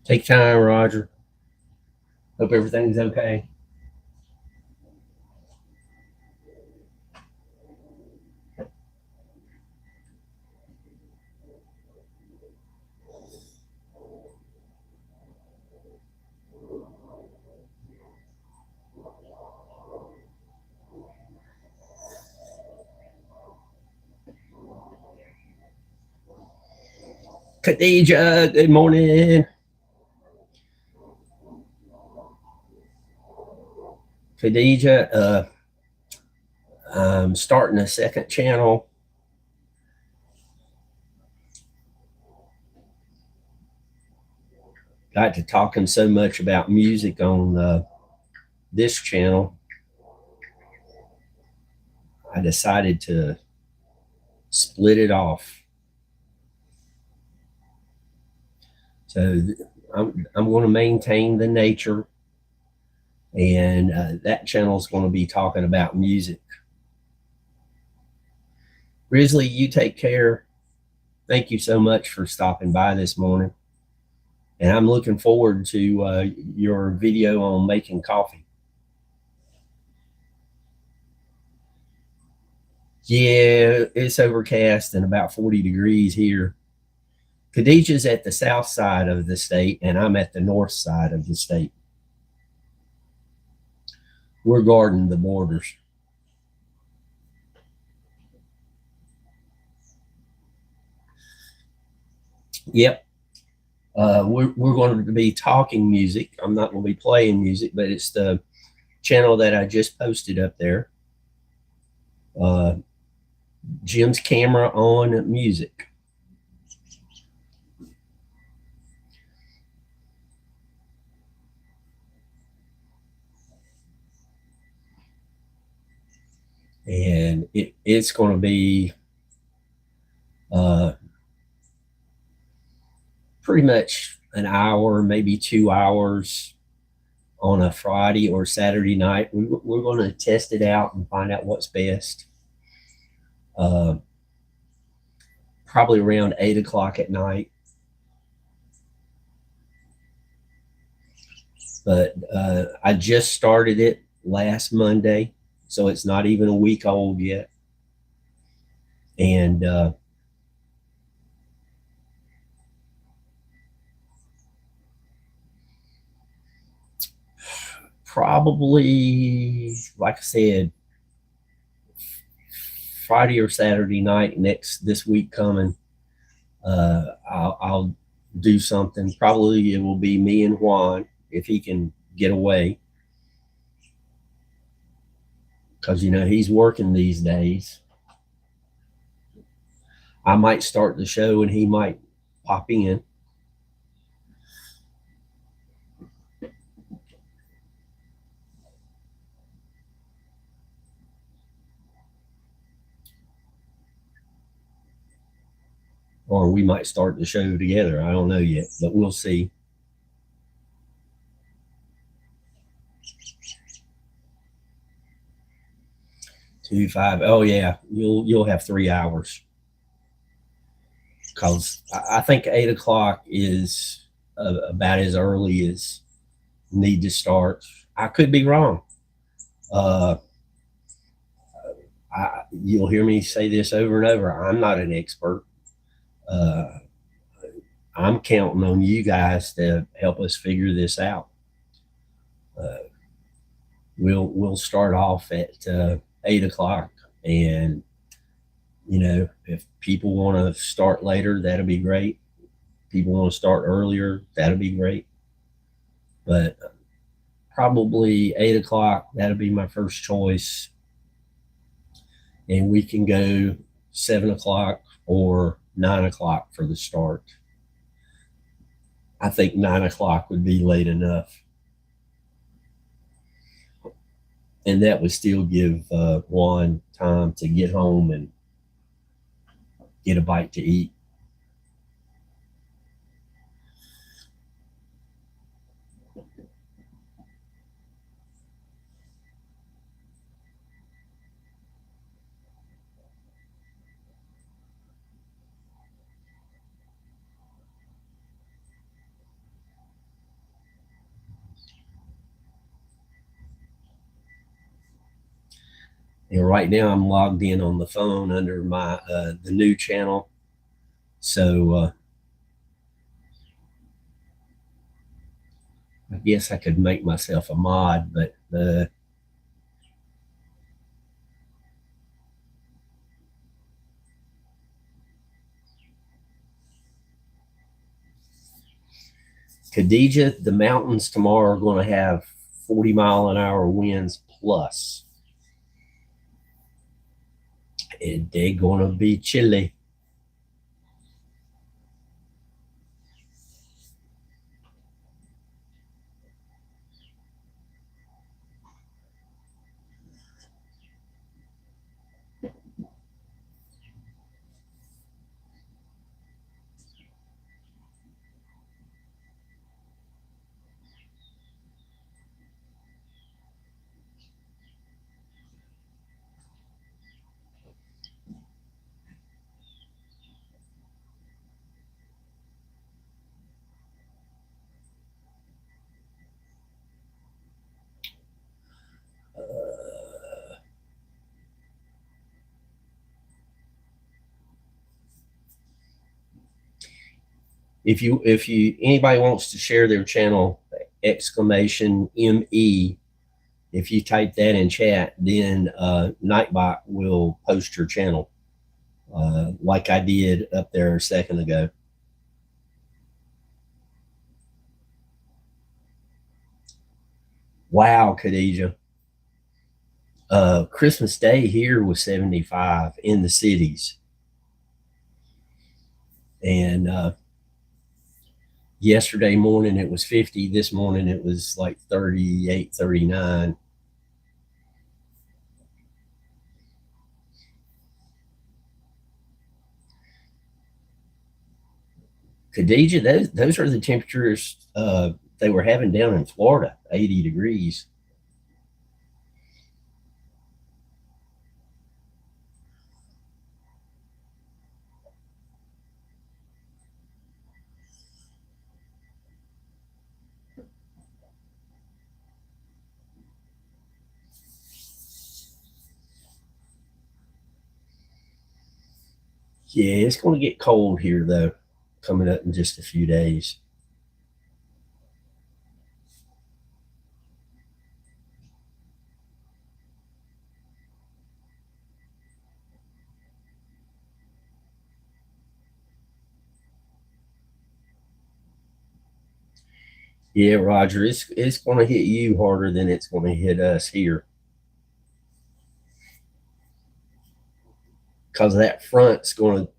Take time, Roger. Hope everything's okay. Khadija, good morning. Khadija, I'm starting a second channel. Got to talking so much about music on this channel. I decided to split it off. So I'm going to maintain the nature, and that channel is going to be talking about music. Grizzly, you take care. Thank you so much for stopping by this morning. And I'm looking forward to your video on making coffee. Yeah, it's overcast and about 40 degrees here. Khadijah's at the south side of the state, and I'm at the north side of the state. We're guarding the borders. Yep. We're going to be talking music. I'm not going to be playing music, but it's the channel that I just posted up there. Jim's Camera on Music. And it's going to be pretty much an hour, maybe 2 hours on a Friday or Saturday night. We're going to test it out and find out what's best. Probably around 8 o'clock at night. But I just started it last Monday, so it's not even a week old yet. And probably, like I said, Friday or Saturday night this week coming, I'll do something. Probably it will be me and Juan if he can get away, because he's working these days. I might start the show and he might pop in. Or we might start the show together. I don't know yet, but we'll see. Two five. Oh yeah, you'll have 3 hours, because I think 8 o'clock is about as early as need to start. I could be wrong. Uh, you'll hear me say this over and over. I'm not an expert. Uh, I'm counting on you guys to help us figure this out. Uh, we'll start off at 8 o'clock, and if people want to start later, that'll be great. People want to start earlier, that'll be great. But probably 8 o'clock, that'll be my first choice, and we can go 7 o'clock or 9 o'clock for the start. I think 9 o'clock would be late enough, and that would still give Juan time to get home and get a bite to eat. And right now I'm logged in on the phone under my the new channel. So I guess I could make myself a mod, but Khadijah, the mountains tomorrow are going to have 40-mile-an-hour winds plus. And they're going to be chilly. If you anybody wants to share their channel, exclamation ME, if you type that in chat, then Nightbot will post your channel like I did up there a second ago. Wow, Khadijah. Christmas Day here was 75 in the cities. And yesterday morning it was 50. This morning it was like 38, 39. Khadijah, those are the temperatures they were having down in Florida, 80 degrees. Yeah, it's going to get cold here though, coming up in just a few days. Yeah, Roger, it's going to hit you harder than it's going to hit us here because that front's going to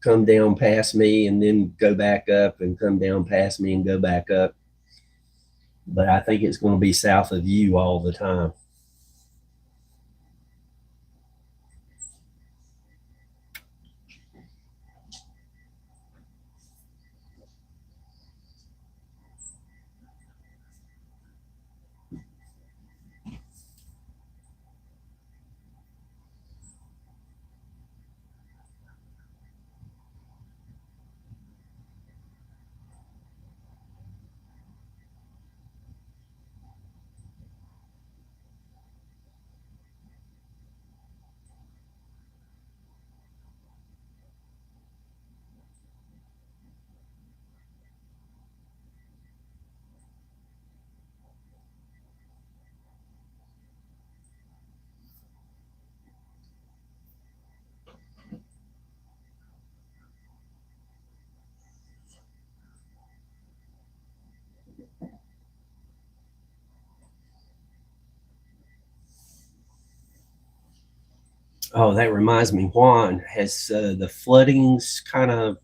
come down past me and then go back up and come down past me and go back up. But I think it's going to be south of you all the time. Oh, that reminds me, Juan, has the floodings kind of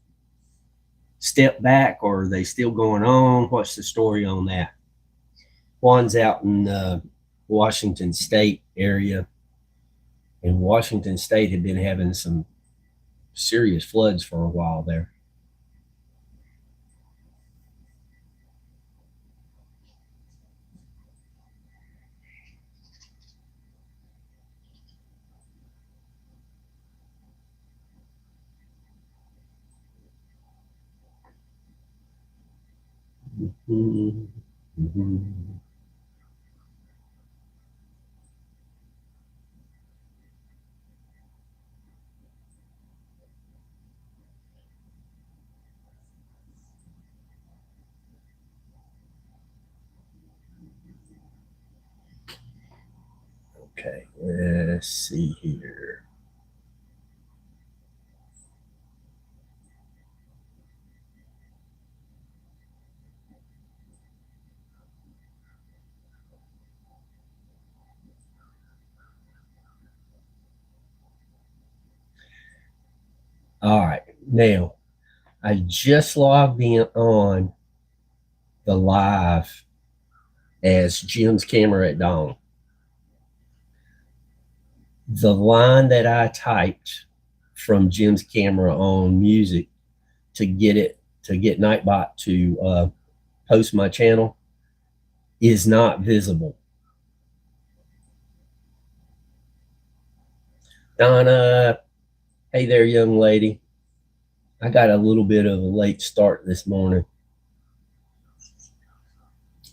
stepped back or are they still going on? What's the story on that? Juan's out in Washington State area, and Washington State had been having some serious floods for a while there. Mm-hmm. Mm-hmm. Okay, let's see here. All right, now I just logged in on the live as Jim's camera at dawn. The line that I typed from Jim's camera on music to get Nightbot to post my channel is not visible. Donna, hey there, young lady. I got a little bit of a late start this morning.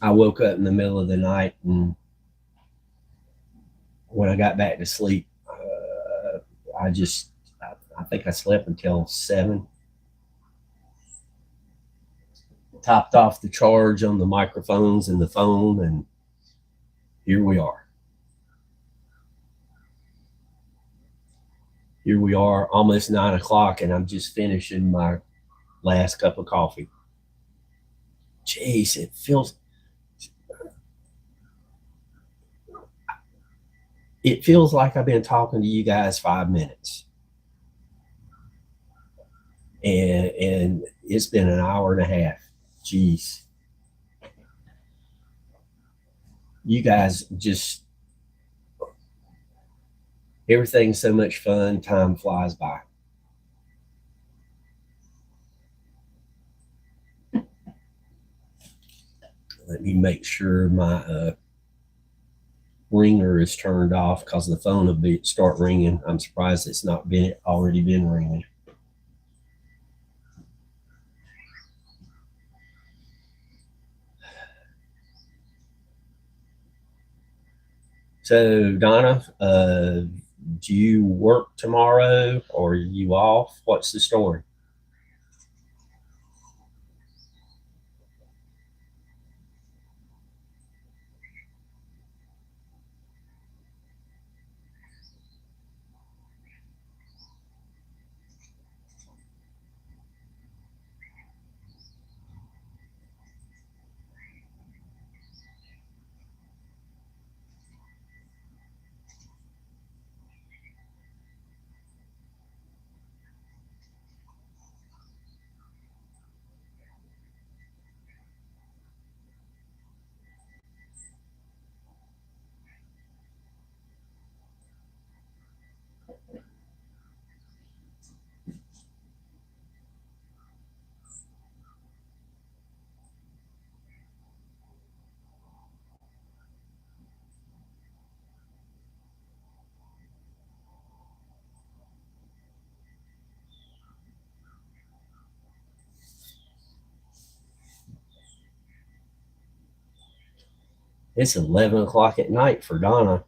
I woke up in the middle of the night, and when I got back to sleep, I think I slept until 7. Topped off the charge on the microphones and the phone, and here we are. Here we are, almost 9 o'clock, and I'm just finishing my last cup of coffee. Jeez, it feels like I've been talking to you guys 5 minutes. And it's been an hour and a half. Jeez. You guys just, everything's so much fun, time flies by. Let me make sure my ringer is turned off, because the phone will start ringing. I'm surprised it's not already been ringing. So Donna, do you work tomorrow, or are you off? What's the story? It's 11 o'clock at night for Donna.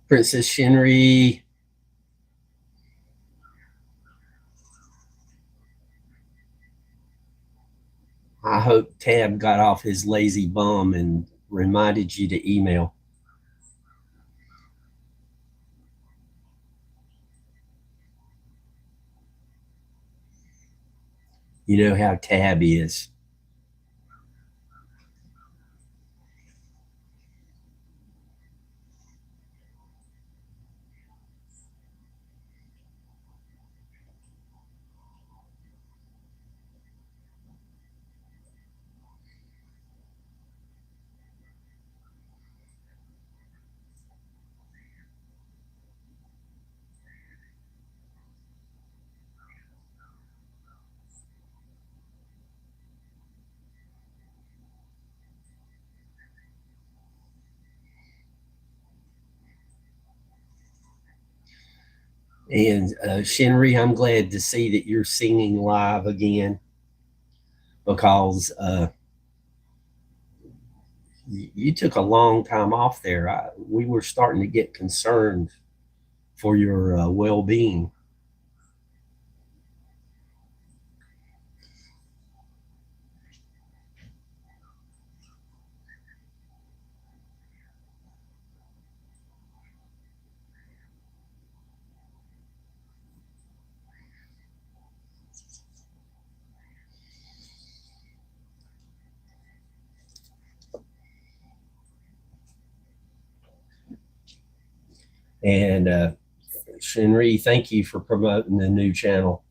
Princess Shinri, Tab got off his lazy bum and reminded you to email. You know how Tab is. And Shinri, I'm glad to see that you're singing live again because you took a long time off there. We were starting to get concerned for your well being. And Shinri, thank you for promoting the new channel.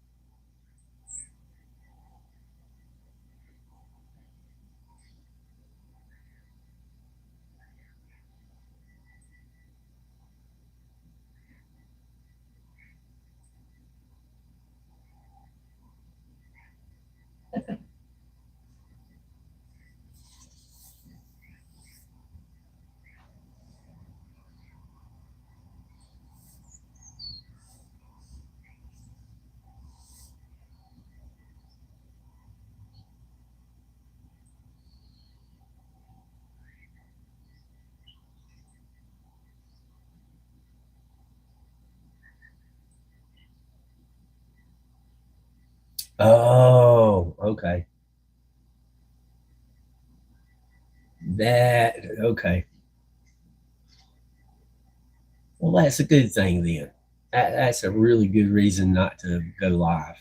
Oh, okay. That, okay. Well, that's a good thing then. That's a really good reason not to go live.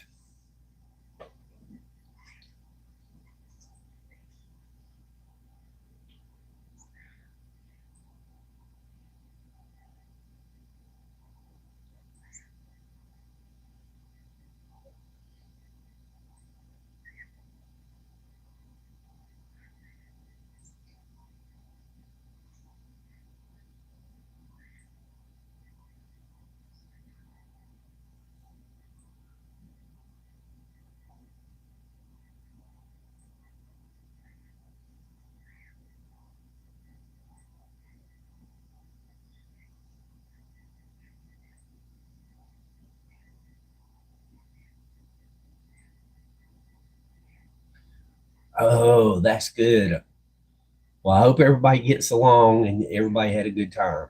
Oh, that's good. Well, I hope everybody gets along and everybody had a good time.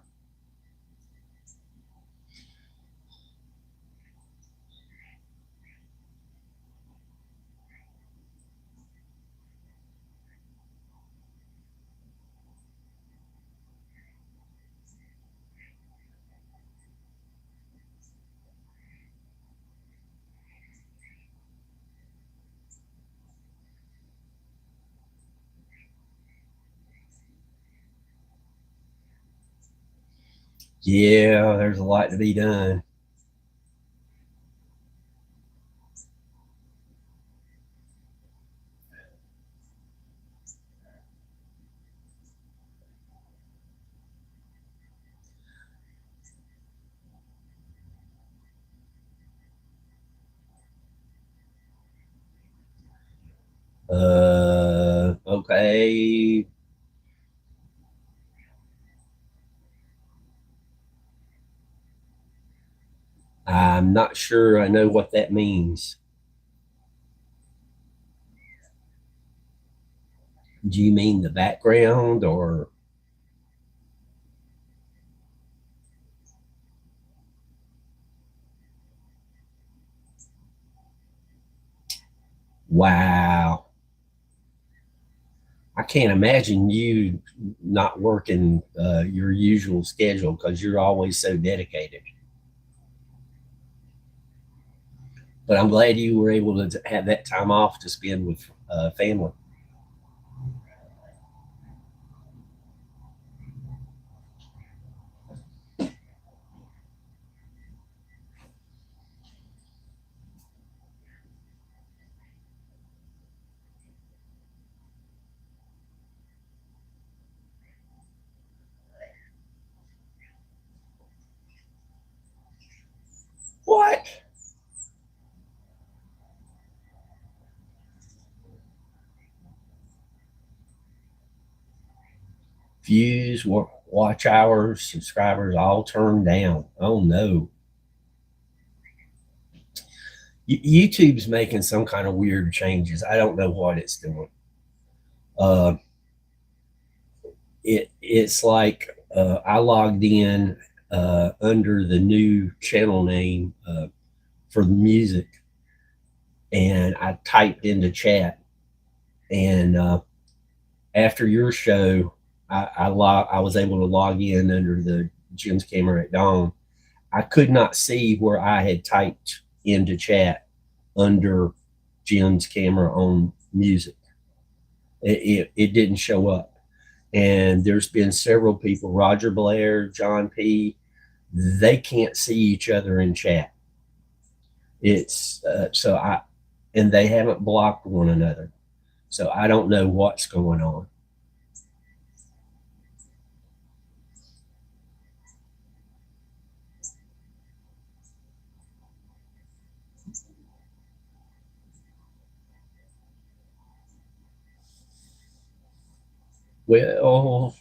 Yeah, there's a lot to be done. Okay. I'm not sure I know what that means. Do you mean the background or wow? I can't imagine you not working your usual schedule because you're always so dedicated. But I'm glad you were able to have that time off to spend with family. What? Views, watch hours, subscribers all turned down. Oh no. YouTube's making some kind of weird changes. I don't know what it's doing. Uh, it's like I logged in under the new channel name for the music, and I typed into chat. And after your show, I was able to log in under the Jim's Camera at Dawn. I could not see where I had typed into chat under Jim's Camera on music. It didn't show up. And there's been several people, Roger Blair, John P. They can't see each other in chat. It's and they haven't blocked one another. So I don't know what's going on. Well,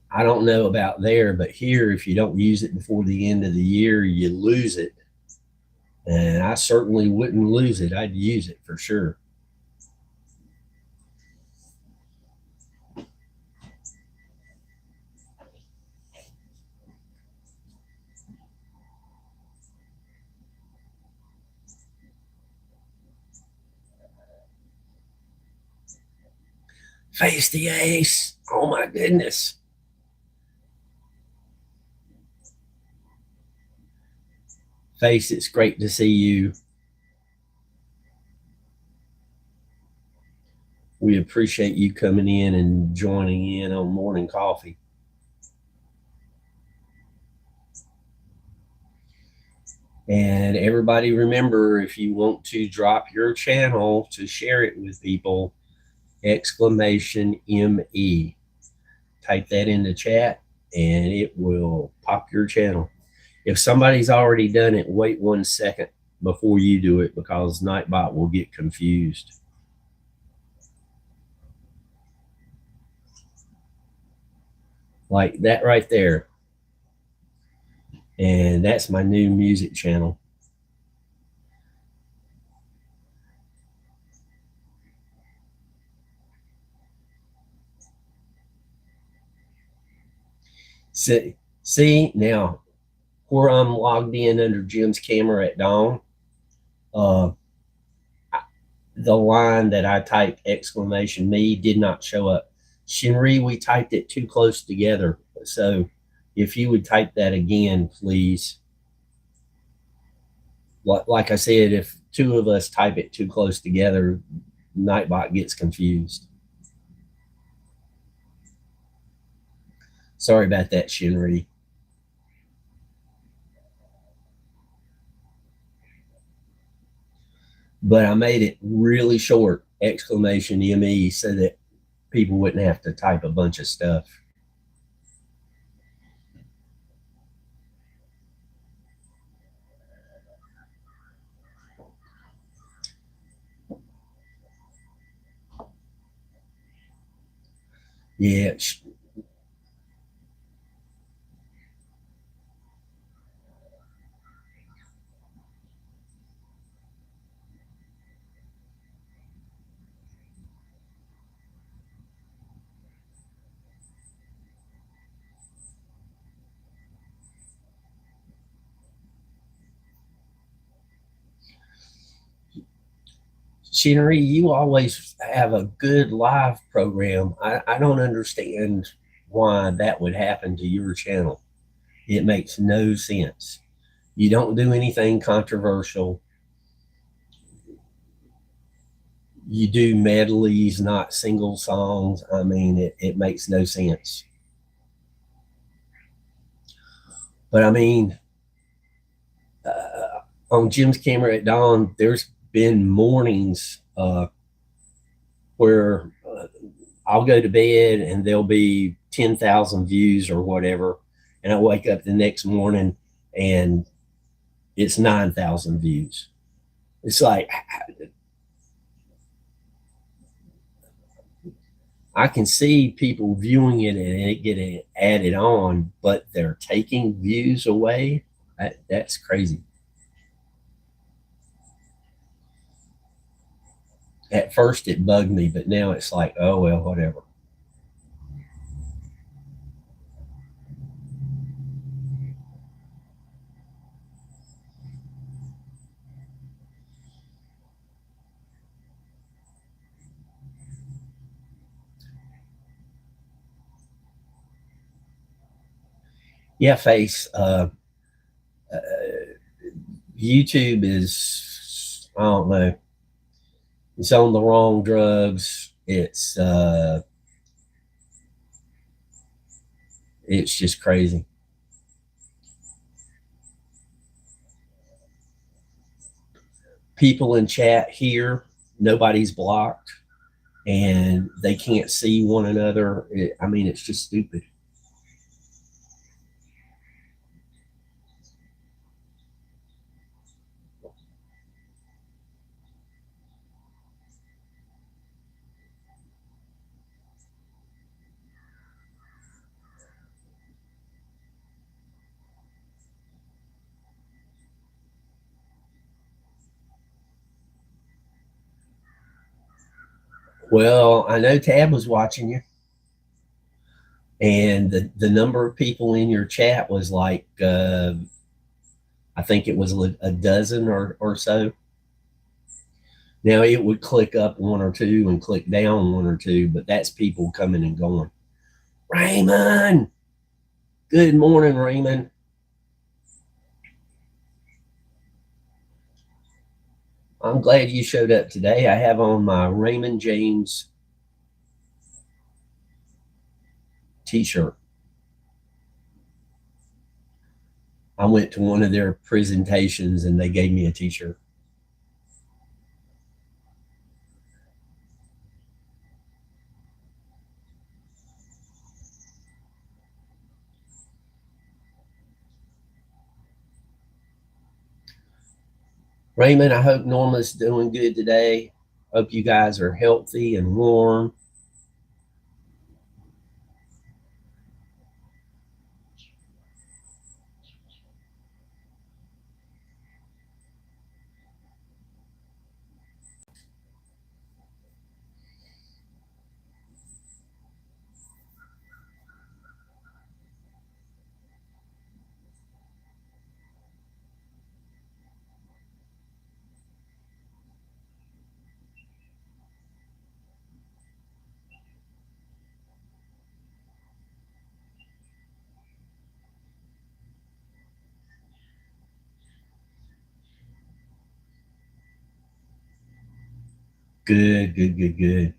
I don't know about there, but here, if you don't use it before the end of the year, you lose it. And I certainly wouldn't lose it. I'd use it for sure. Face the ace. Oh my goodness. Face, it's great to see you. We appreciate you coming in and joining in on morning coffee. And everybody remember, if you want to drop your channel to share it with people, exclamation ME. Type that in the chat and it will pop your channel. If somebody's already done it, wait 1 second before you do it because Nightbot will get confused. Like that right there. And that's my new music channel. See now where I'm logged in under Jim's Camera at Dawn, uh, the line that I typed exclamation me did not show up. Shinri, we typed it too close together. So if you would type that again, please. Like I said, if two of us type it too close together, Nightbot gets confused. Sorry about that, Shinri. But I made it really short, exclamation ME, so that people wouldn't have to type a bunch of stuff. Yeah. Chinnery, you always have a good live program. I don't understand why that would happen to your channel. It makes no sense. You don't do anything controversial. You do medleys, not single songs. I mean, it makes no sense. But I mean, on Jim's Camera at Dawn, there's been mornings where I'll go to bed and there'll be 10,000 views or whatever. And I wake up the next morning and it's 9,000 views. It's like, I can see people viewing it and it getting added on, but they're taking views away. That's crazy. At first it bugged me, but now it's like, oh, well, whatever. Yeah, Face. Uh, YouTube is, I don't know, it's on the wrong drugs. It's just crazy. People in chat here, nobody's blocked, and they can't see one another. I mean, it's just stupid. Well, I know Tab was watching you, and the number of people in your chat was like, I think it was a dozen or so. Now it would click up one or two and click down one or two, but that's people coming and going. Raymond, good morning, Raymond. I'm glad you showed up today. I have on my Raymond James t-shirt. I went to one of their presentations and they gave me a t-shirt. Raymond, I hope Norma's doing good today. Hope you guys are healthy and warm. Good, good, good, good.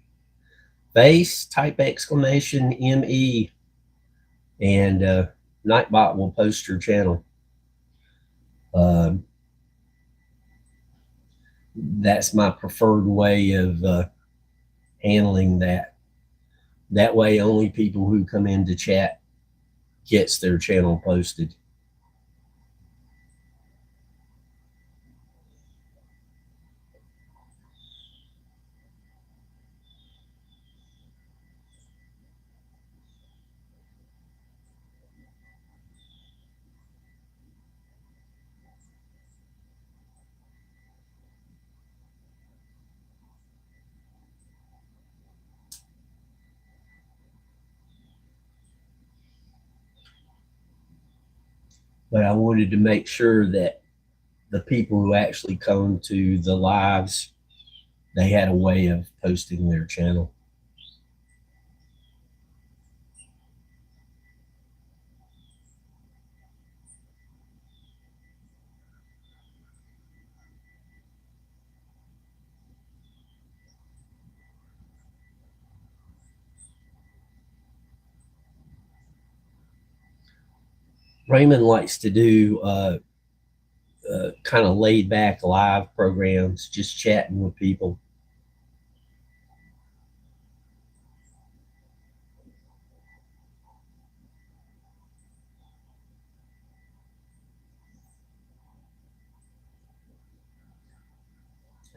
Base, type exclamation ME, and Nightbot will post your channel. That's my preferred way of handling that. That way, only people who come into chat gets their channel posted. But I wanted to make sure that the people who actually come to the lives they had a way of posting their channel. Raymond likes to do kind of laid back live programs, just chatting with people.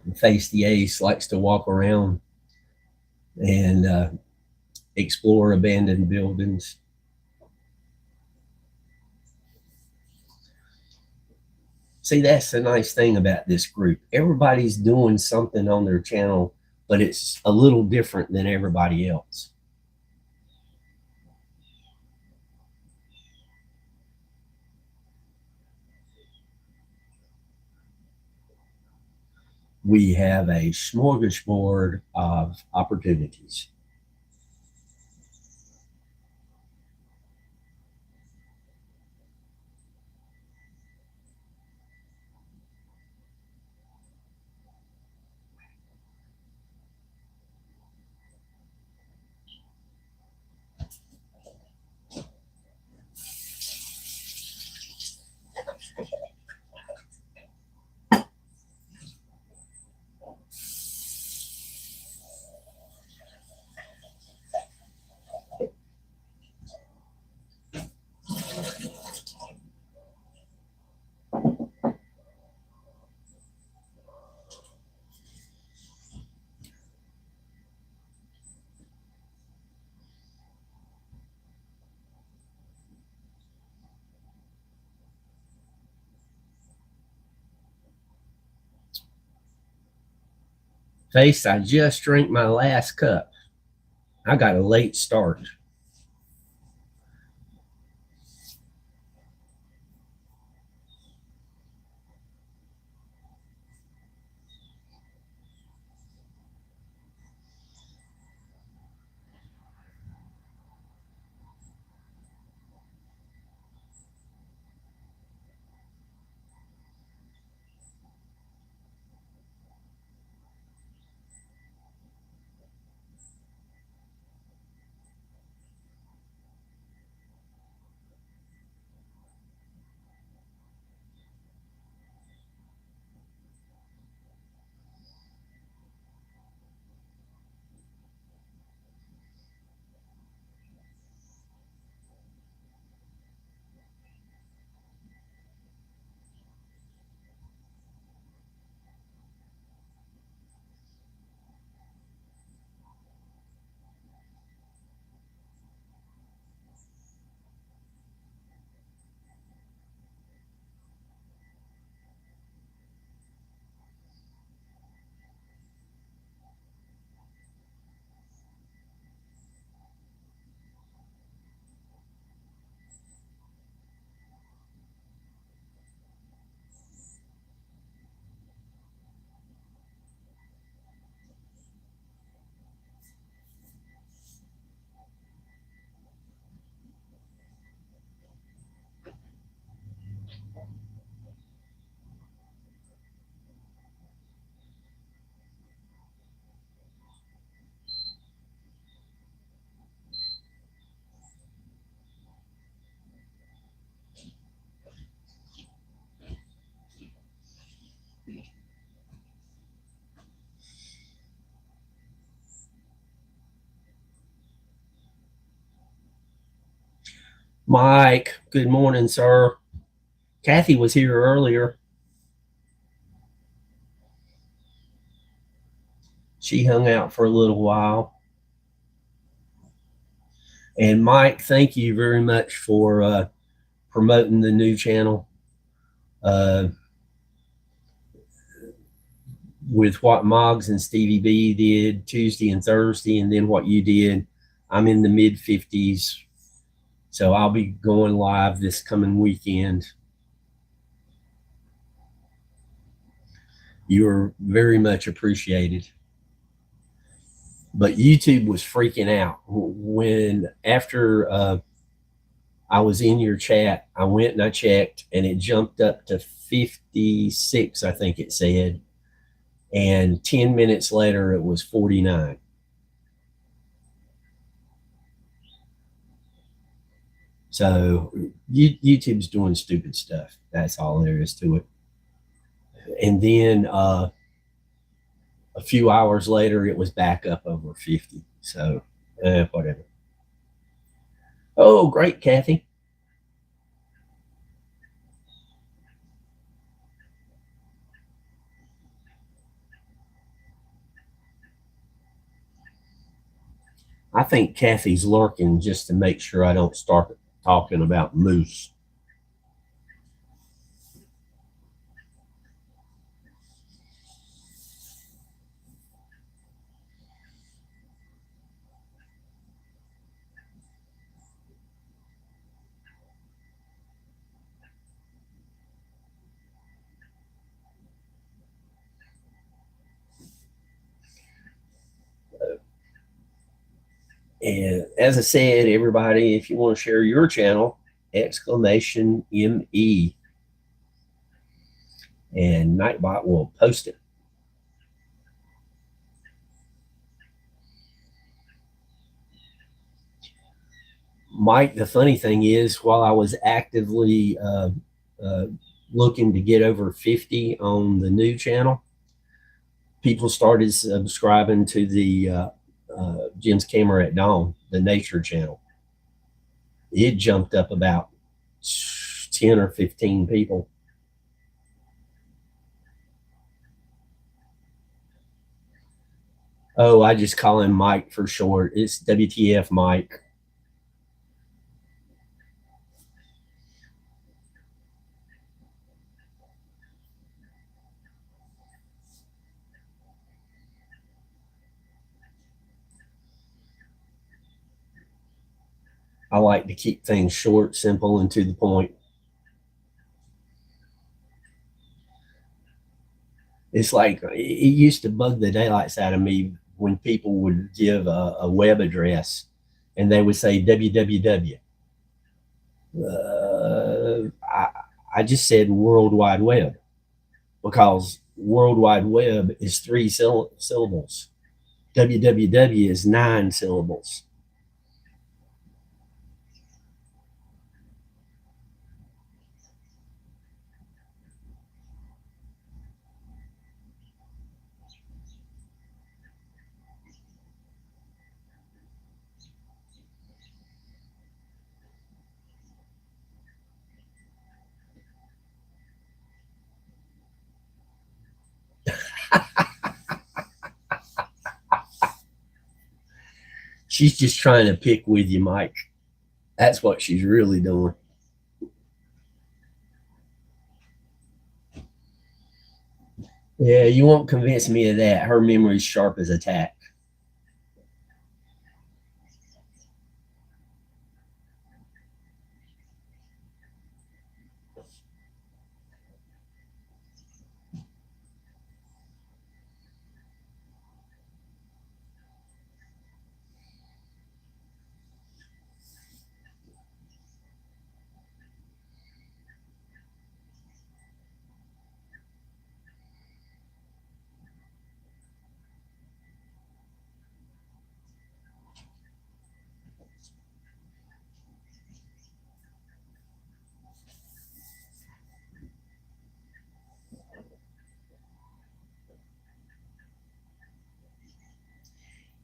And Face the Ace likes to walk around and explore abandoned buildings. See, that's the nice thing about this group. Everybody's doing something on their channel, but it's a little different than everybody else. We have a smorgasbord of opportunities. Face, I just drank my last cup. I got a late start. Mike, good morning, sir. Kathy was here earlier. She hung out for a little while. And Mike, thank you very much for promoting the new channel. With what Moggs and Stevie B did Tuesday and Thursday, and then what you did, I'm in the mid 50s. So I'll be going live this coming weekend. You're very much appreciated. But YouTube was freaking out when after I was in your chat, I went and I checked, and it jumped up to 56, I think it said. And 10 minutes later, it was 49. So YouTube's doing stupid stuff. That's all there is to it. And then a few hours later, it was back up over 50. So whatever. Oh, great, Kathy. I think Kathy's lurking just to make sure I don't start talking about moose. And as I said, everybody, if you want to share your channel, exclamation ME, and Nightbot will post it. Mike, the funny thing is, while I was actively looking to get over 50 on the new channel, people started subscribing to the Jim's Camera at Dawn, the nature channel. It jumped up about 10 or 15 people. Oh, I just call him Mike for short. It's WTF Mike. I like to keep things short, simple, and to the point. It's like it used to bug the daylights out of me when people would give a web address and they would say www. I just said World Wide Web because World Wide Web is 3 syllables. www is 9 syllables. She's just trying to pick with you, Mike. That's what she's really doing. Yeah, you won't convince me of that. Her memory's sharp as a tack.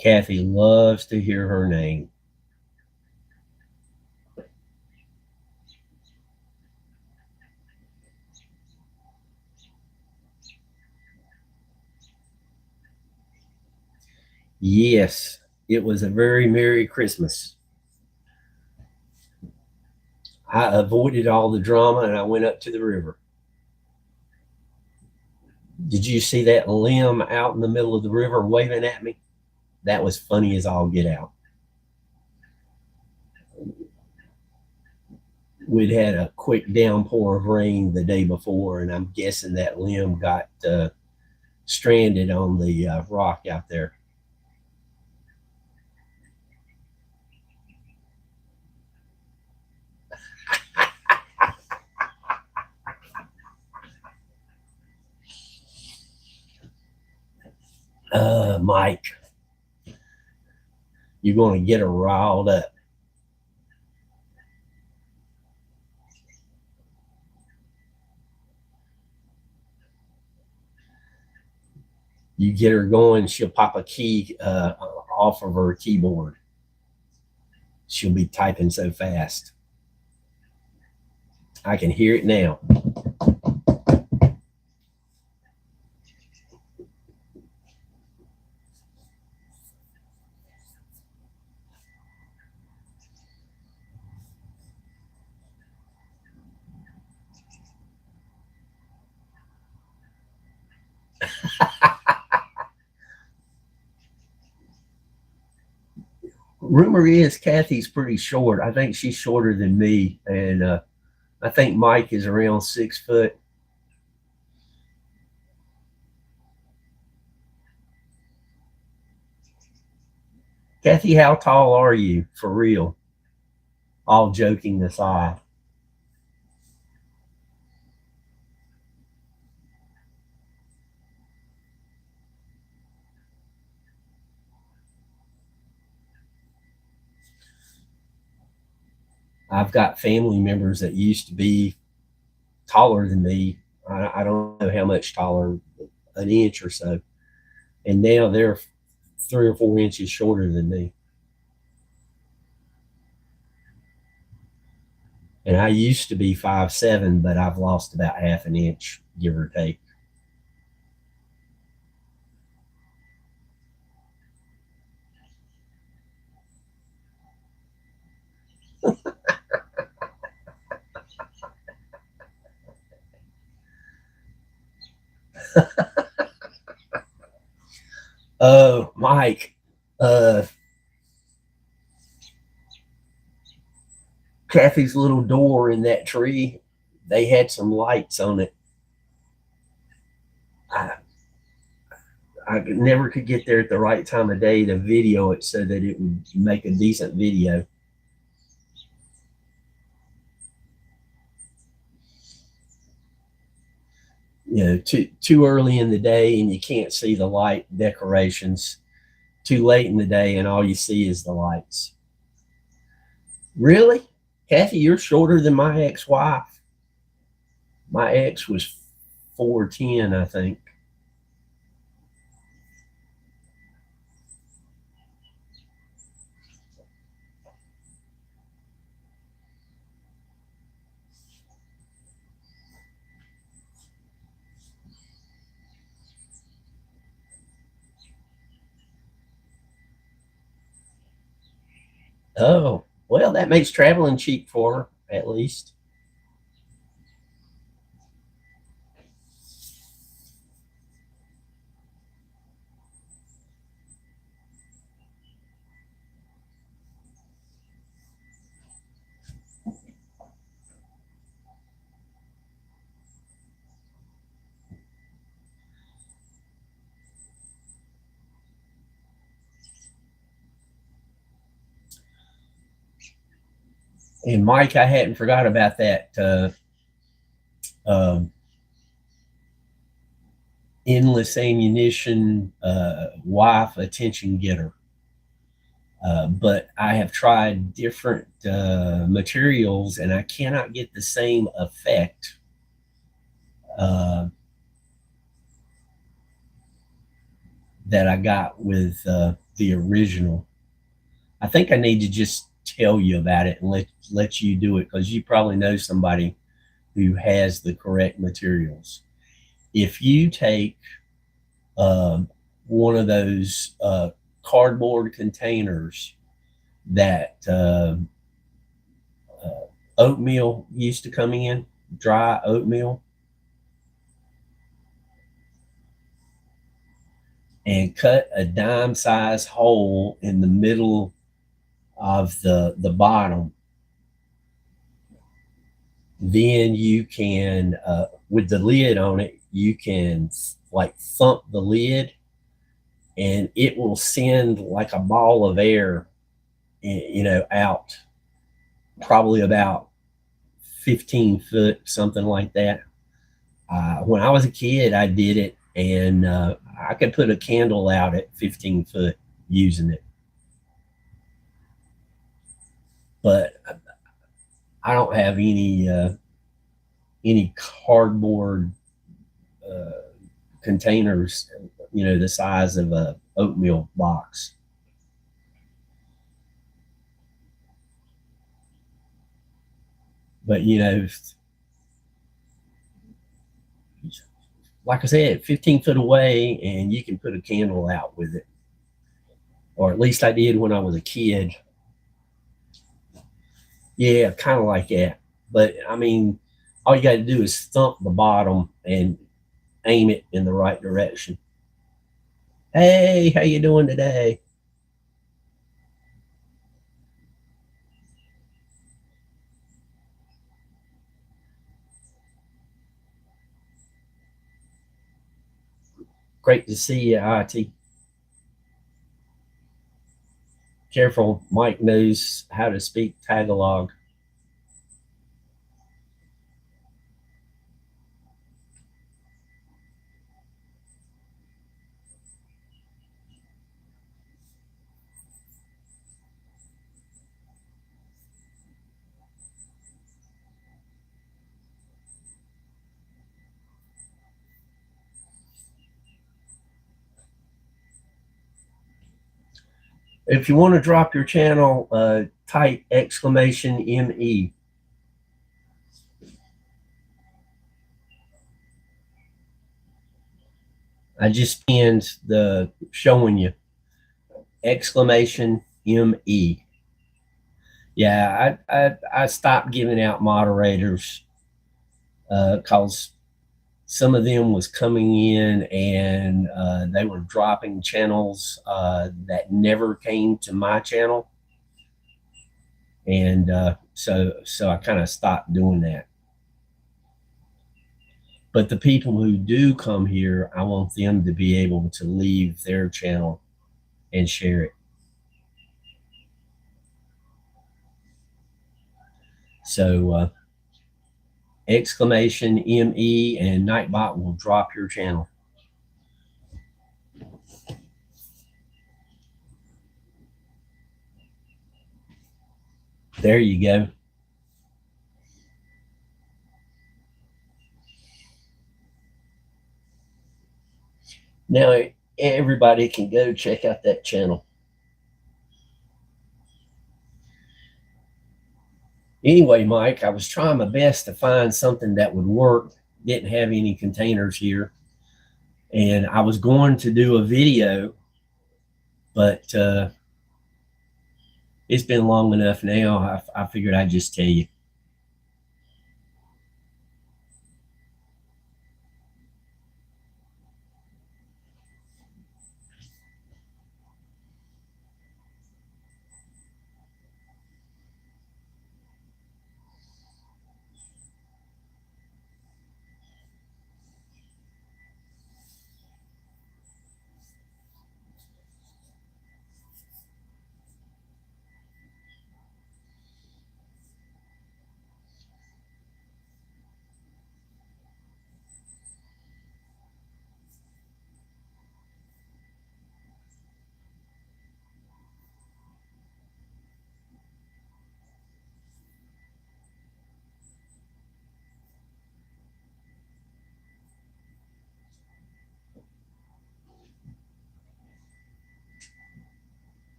Kathy loves to hear her name. Yes, it was a very Merry Christmas. I avoided all the drama and I went up to the river. Did you see that limb out in the middle of the river waving at me? That was funny as all get out. We'd had a quick downpour of rain the day before, and I'm guessing that limb got stranded on the rock out there. Mike, you're going to get her riled up. You get her going, she'll pop a key off of her keyboard. She'll be typing so fast. I can hear it now. Rumor is Kathy's pretty short. I think she's shorter than me, and I think Mike is around 6 foot. Kathy, how tall are you for real? All joking aside. I've got family members that used to be taller than me. I don't know how much taller, an inch or so. And now they're 3 or 4 inches shorter than me. And I used to be 5'7", but I've lost about half an inch, give or take. Mike, Kathy's little door in that tree, they had some lights on it. I, I never could get there at the right time of day to video it so that it would make a decent video. You know, too early in the day and you can't see the light decorations. Too late in the day and all you see is the lights. Really? Kathy, you're shorter than my ex-wife. My ex was 4'10", I think. Oh, well, that makes traveling cheap for her, at least. And Mike, I hadn't forgot about that um, endless ammunition wife attention getter. But I have tried different materials and I cannot get the same effect uh, that I got with the original. I think I need to just tell you about it and let you do it because you probably know somebody who has the correct materials. If you take one of those cardboard containers that oatmeal used to come in, dry oatmeal, and cut a dime size hole in the middle of the bottom, then you can with the lid on it, you can like thump the lid and it will send like a ball of air, you know, out probably about 15 foot, something like that. When I was a kid, I did it and I could put a candle out at 15 foot using it, but I don't have any cardboard uh, containers, the size of a oatmeal box. But like I said, 15 foot away, and you can put a candle out with it, or at least I did when I was a kid. Yeah, kind of like that. But I mean, all you got to do is thump the bottom and aim it in the right direction. Hey, how you doing today? Great to see you, IT. Careful, Mike knows how to speak Tagalog. If you want to drop your channel, type exclamation ME. I just pinned the showing you exclamation ME. Yeah, I stopped giving out moderators because some of them was coming in and they were dropping channels that never came to my channel, and so I kind of stopped doing that. But the people who do come here, I want them to be able to leave their channel and share it. So exclamation ME and Nightbot will drop your channel. There you go. Now everybody can go check out that channel. Anyway, Mike, I was trying my best to find something that would work. Didn't have any containers here. And I was going to do a video, but it's been long enough now. I figured I'd just tell you.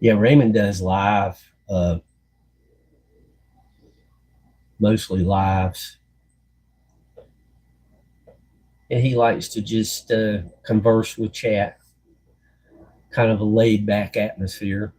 Yeah, Raymond does live, mostly lives. And he likes to just converse with chat, kind of a laid back atmosphere.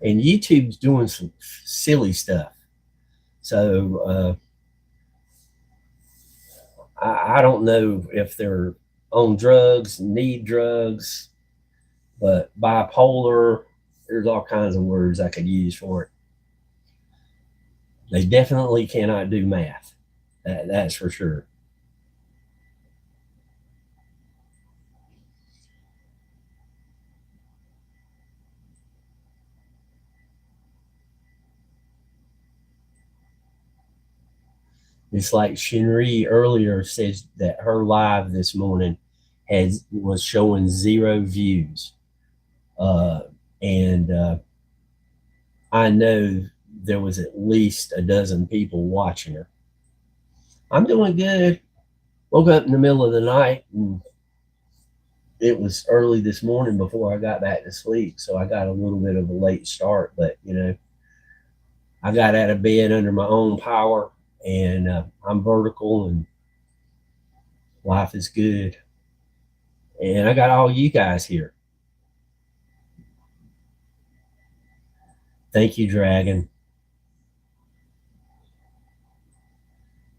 And YouTube's doing some silly stuff. So I don't know if they're on drugs, need drugs, but bipolar, there's all kinds of words I could use for it. They definitely cannot do math. That's for sure. It's like Shinri earlier says that her live this morning was showing 0 views. And I know there was at least a dozen people watching her. I'm doing good. Woke up in the middle of the night and it was early this morning before I got back to sleep. So I got a little bit of a late start, but I got out of bed under my own power and I'm vertical and life is good. And I got all you guys here. Thank you, Dragon.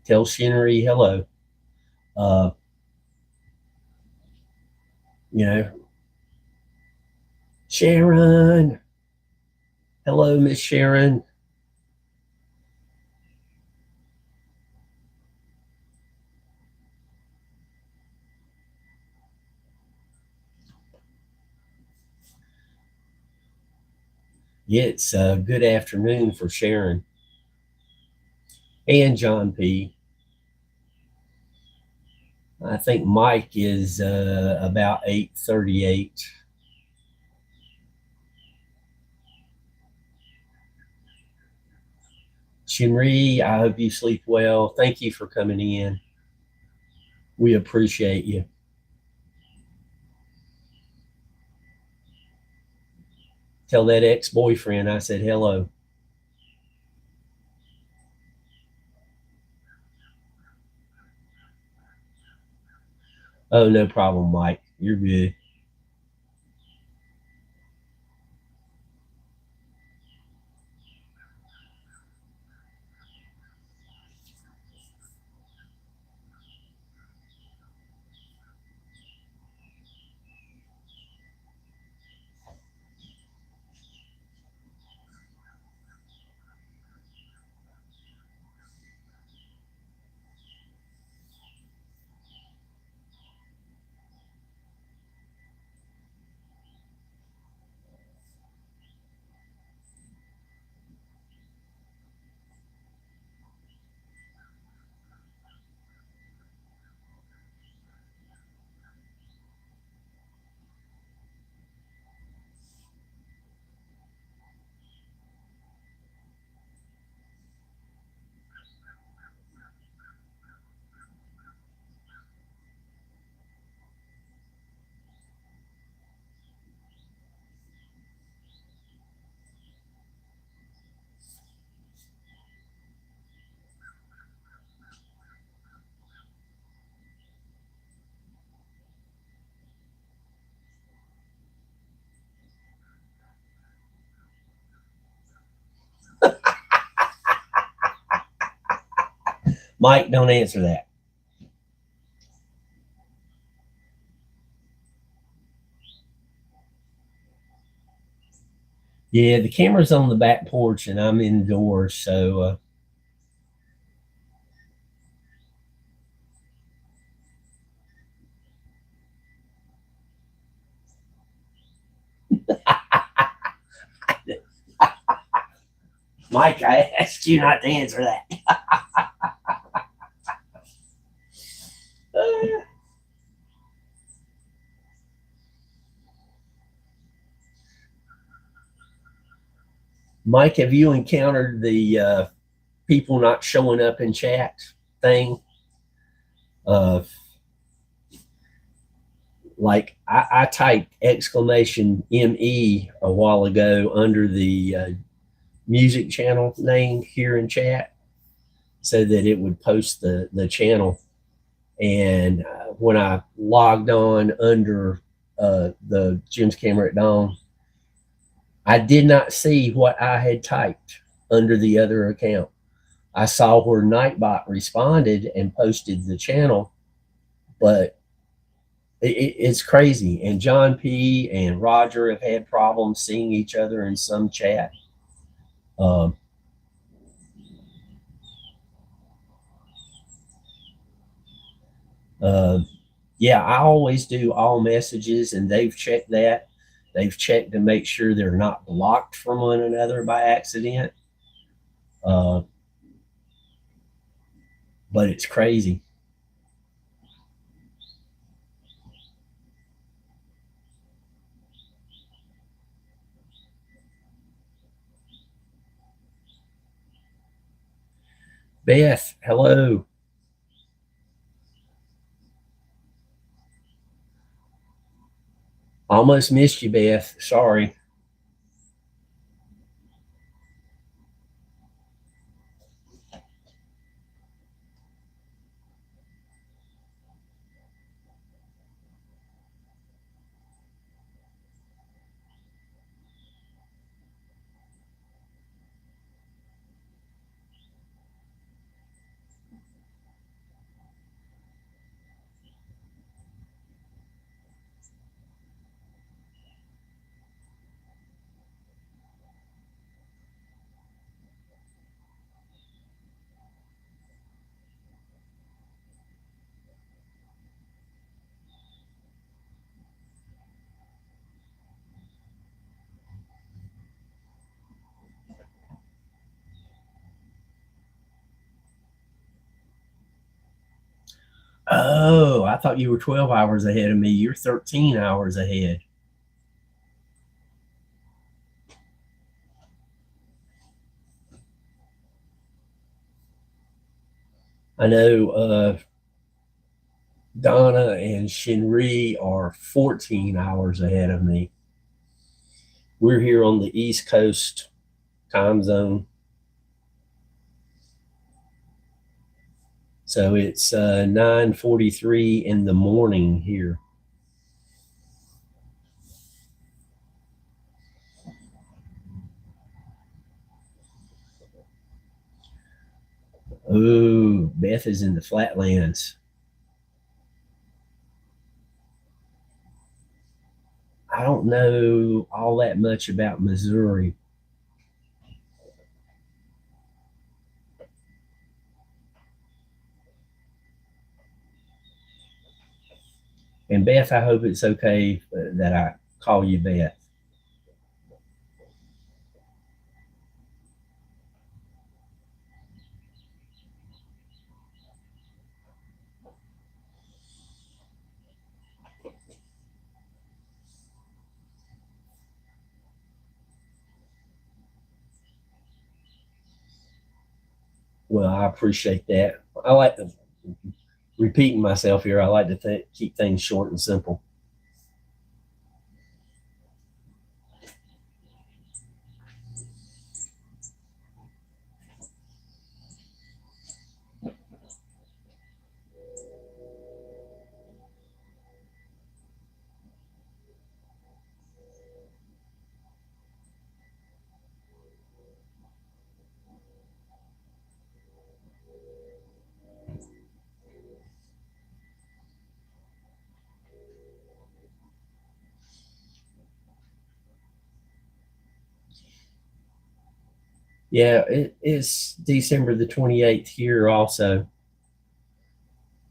Tell Shinnery hello. Uh, you know, Sharon. Hello, Miss Sharon. Yeah, it's a good afternoon for Sharon and John P. I think Mike is about 8:38. Shinri, I hope you sleep well. Thank you for coming in. We appreciate you. Tell that ex-boyfriend I said hello. Oh, no problem, Mike. You're good. Mike, don't answer that. Yeah, the camera's on the back porch and I'm indoors, so Mike, I asked you not to answer that. Mike, have you encountered the people not showing up in chat thing? Uh, like I typed exclamation ME a while ago under the music channel name here in chat so that it would post the channel. And when I logged on under the Jim's Camera at Dawn, I did not see what I had typed under the other account. I saw where Nightbot responded and posted the channel, but it's crazy. And John P. and Roger have had problems seeing each other in some chat. Um, yeah, I always do all messages, and they've checked that. They've checked to make sure they're not blocked from one another by accident. Uh, but it's crazy. Beth, hello. Almost missed you, Beth. Sorry. Oh, I thought you were 12 hours ahead of me. You're 13 hours ahead. I know Donna and Shinri are 14 hours ahead of me. We're here on the East Coast time zone. So it's 9:43 in the morning here. Oh, Beth is in the flatlands. I don't know all that much about Missouri. And Beth, I hope it's okay that I call you Beth. Well, I appreciate that. I like to repeating myself here. I like to keep things short and simple. Yeah, it is December the 28th here also.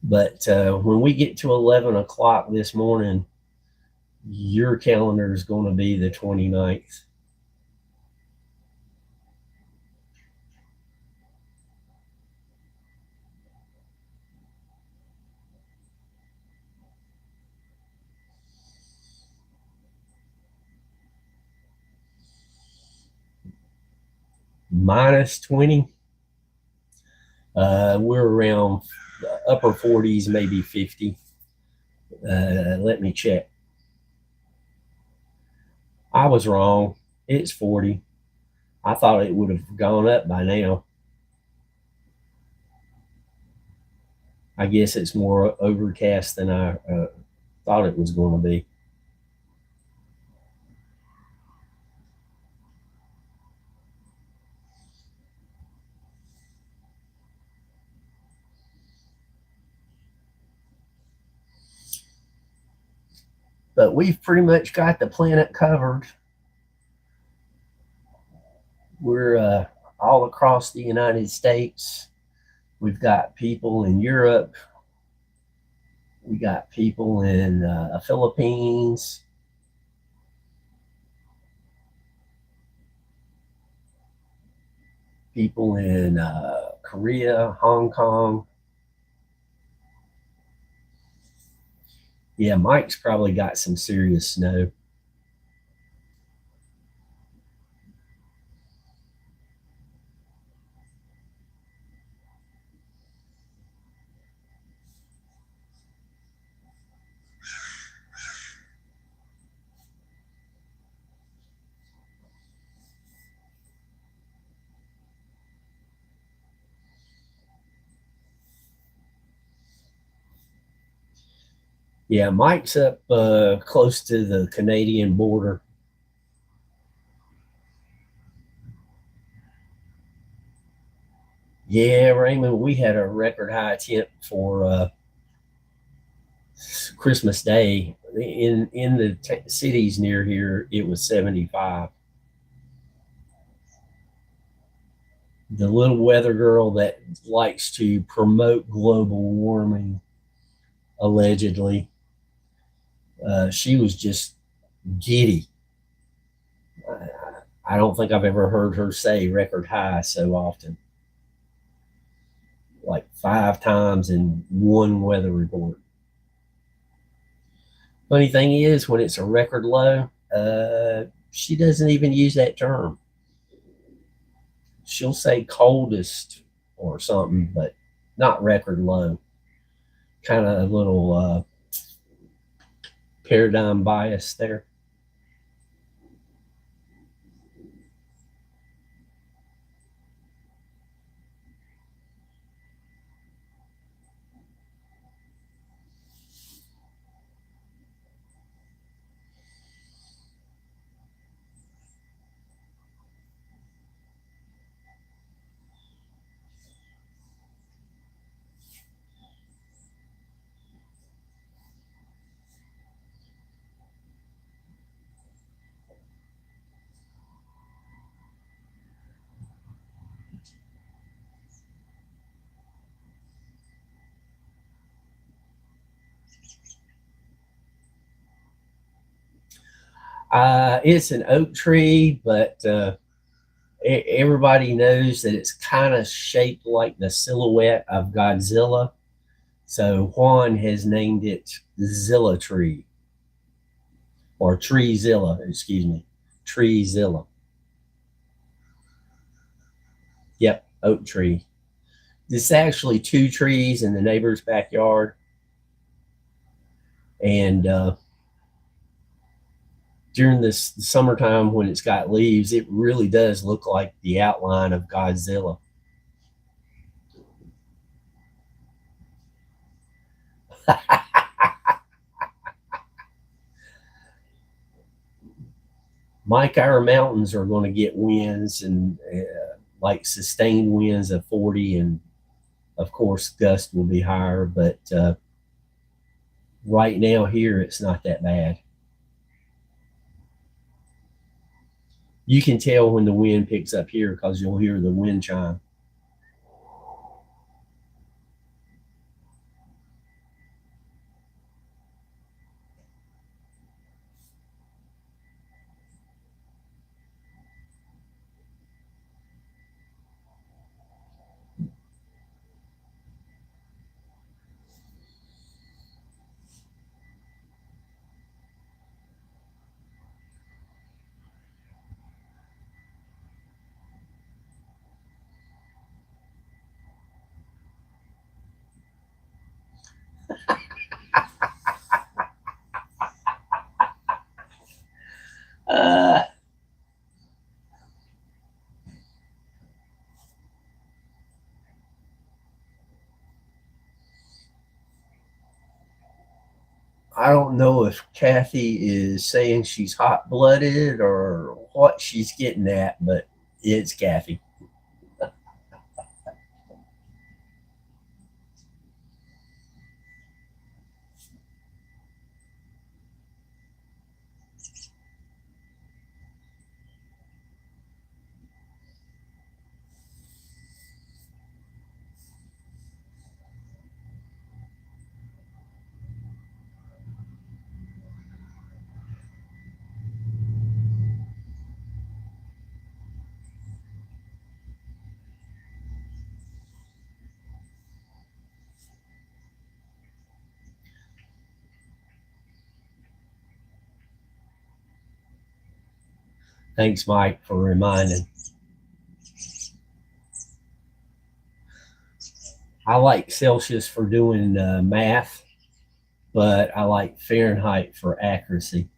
But when we get to 11 o'clock this morning, your calendar is going to be the 29th. Minus 20. We're around upper 40s, maybe 50. Let me check. I was wrong. It's 40. I thought it would have gone up by now. I guess it's more overcast than I thought it was going to be. But we've pretty much got the planet covered. We're all across the United States. We've got people in Europe. We got people in the Philippines. People in Korea, Hong Kong. Yeah, Mike's probably got some serious snow. Yeah, Mike's up close to the Canadian border. Yeah, Raymond, we had a record high temp for Christmas Day. In the cities near here, it was 75. The little weather girl that likes to promote global warming, allegedly, she was just giddy. I don't think I've ever heard her say record high so often, like 5 times in one weather report. Funny thing is, when it's a record low, she doesn't even use that term. She'll say coldest or something, but not record low. Kind of a little paradigm bias there. It's an oak tree, but everybody knows that it's kind of shaped like the silhouette of Godzilla. So Juan has named it Zilla Tree, or Treezilla, excuse me, Treezilla. Yep, oak tree. It's actually two trees in the neighbor's backyard, and during this summertime when it's got leaves, it really does look like the outline of Godzilla. Mike, our mountains are going to get winds and like sustained winds of 40, and of course, gust will be higher. But right now, here, it's not that bad. You can tell when the wind picks up here because you'll hear the wind chime. Uh, I don't know if Kathy is saying she's hot blooded or what she's getting at, but it's Kathy. Thanks, Mike, for reminding. I like Celsius for doing math, but I like Fahrenheit for accuracy.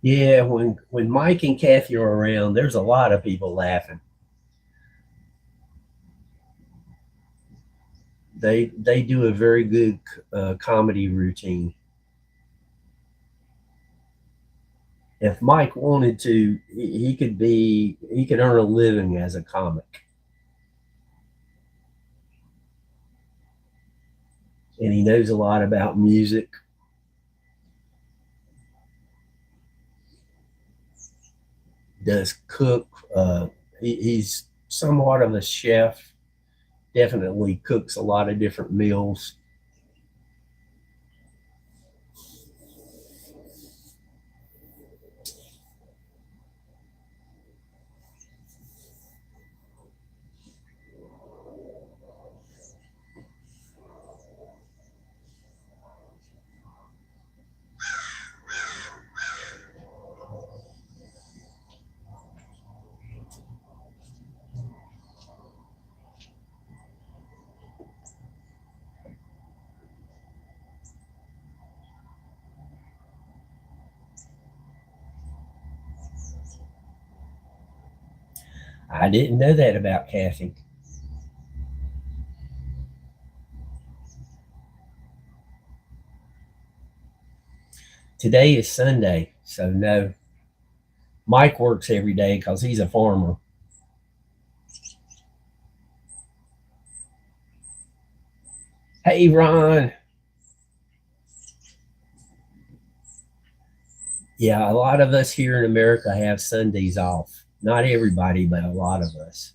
Yeah, when Mike and Kathy are around, there's a lot of people laughing. They do a very good comedy routine. If Mike wanted to, he could earn a living as a comic, and he knows a lot about music. Does cook. He's somewhat of a chef. Definitely cooks a lot of different meals. I didn't know that about Kathy. Today is Sunday, so no. Mike works every day because he's a farmer. Hey, Ron. Yeah, a lot of us here in America have Sundays off. Not everybody, but a lot of us.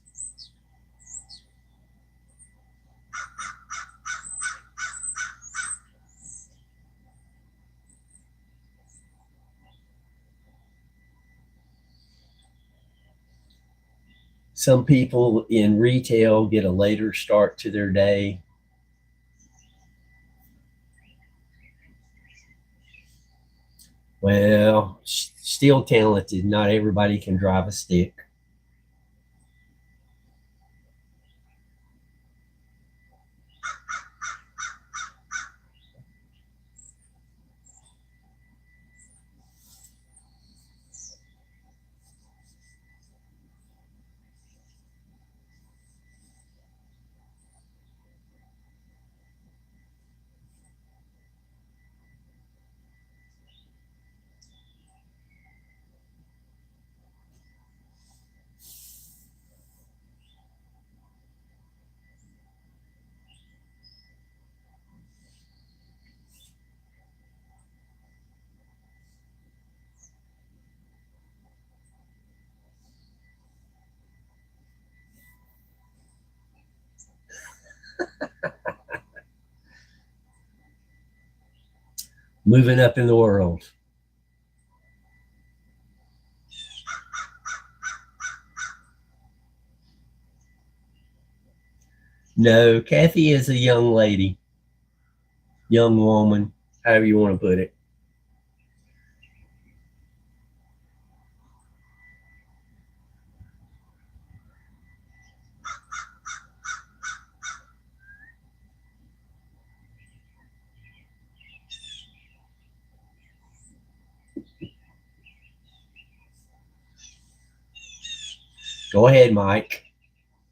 Some people in retail get a later start to their day. Well, still talented. Not everybody can drive a stick. moving up in the world. No, Kathy is a young lady, young woman, however you want to put it. Go ahead, Mike.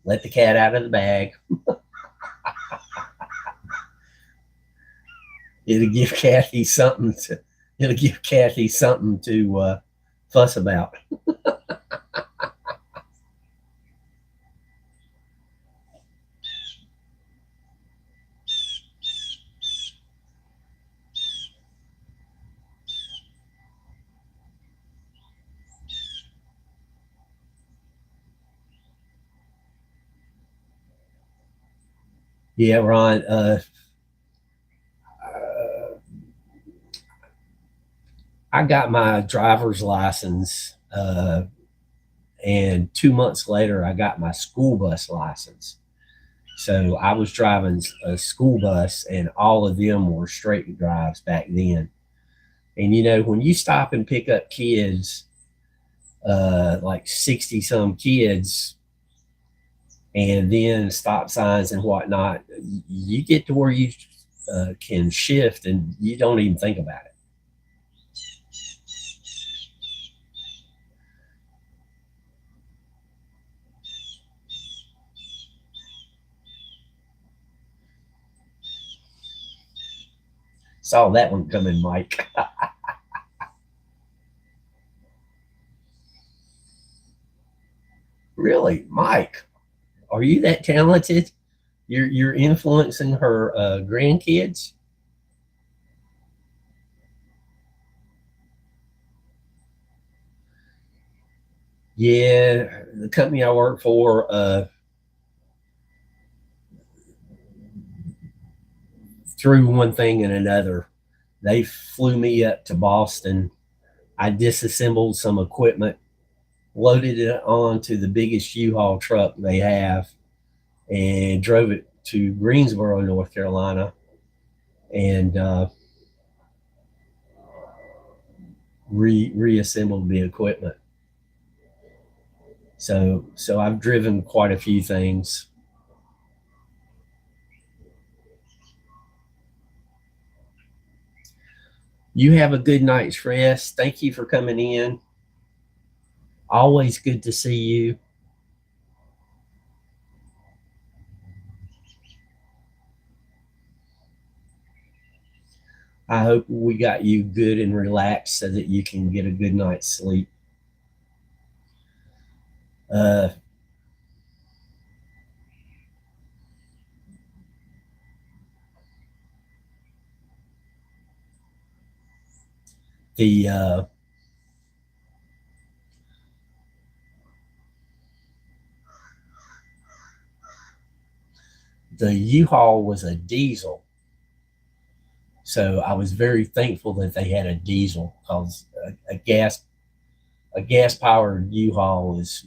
Let the cat out of the bag. It'll give Kathy something to. It'll give Kathy something to fuss about. Yeah, Ron. I got my driver's license, and 2 months later, I got my school bus license. So I was driving a school bus, and all of them were straight drives back then. And when you stop and pick up kids, like 60 some kids, and then stop signs and whatnot, you get to where you can shift and you don't even think about it. Saw that one coming, Mike. Really, Mike? Are you that talented? You're influencing her grandkids? Yeah, the company I work for, through one thing and another, they flew me up to Boston. I disassembled some equipment, loaded it onto the biggest U-Haul truck they have, and drove it to Greensboro, North Carolina, and reassembled the equipment. So I've driven quite a few things. You have a good night's rest. Thank you for coming in. Always good to see you. I hope we got you good and relaxed so that you can get a good night's sleep. Uh, the the U-Haul was a diesel, so I was very thankful that they had a diesel, because a gas powered U-Haul is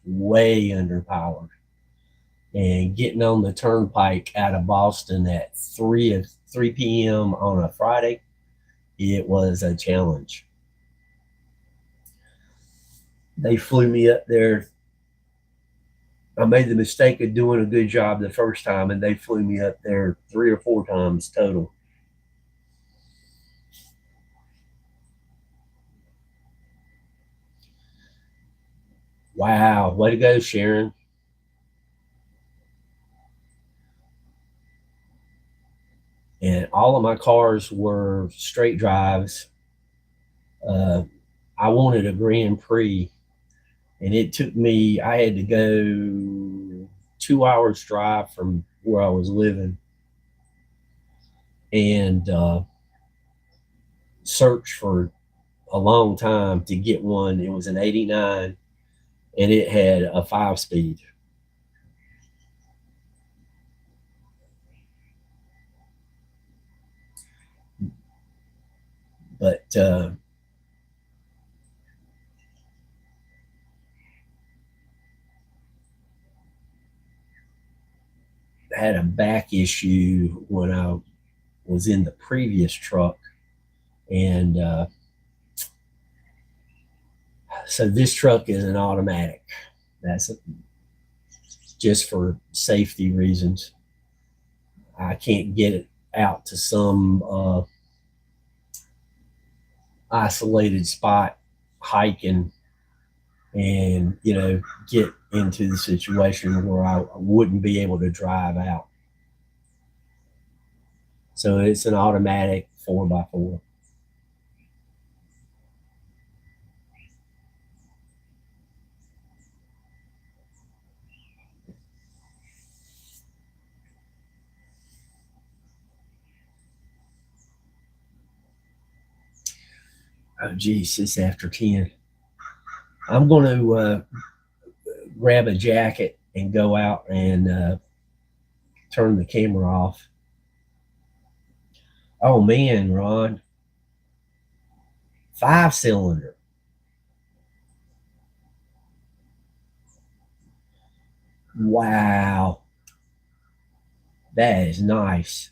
way underpowered. And getting on the turnpike out of Boston at 3 p.m. on a Friday, it was a challenge. They flew me up there. I made the mistake of doing a good job the first time, and they flew me up there 3 or 4 times total. Wow, way to go, Sharon. And all of my cars were straight drives. Uh, I wanted a Grand Prix, and it took me, I had to go 2 hours drive from where I was living, and search for a long time to get one. It was an 89, and it had a 5 speed. had a back issue when I was in the previous truck. And so this truck is an automatic. That's just for safety reasons. I can't get it out to some isolated spot hiking and, you know, get into the situation where I wouldn't be able to drive out. So it's an automatic 4x4. Oh, geez, it's after 10. I'm going to grab a jacket and go out and turn the camera off. Oh, man, Ron. 5-cylinder. Wow. That is nice.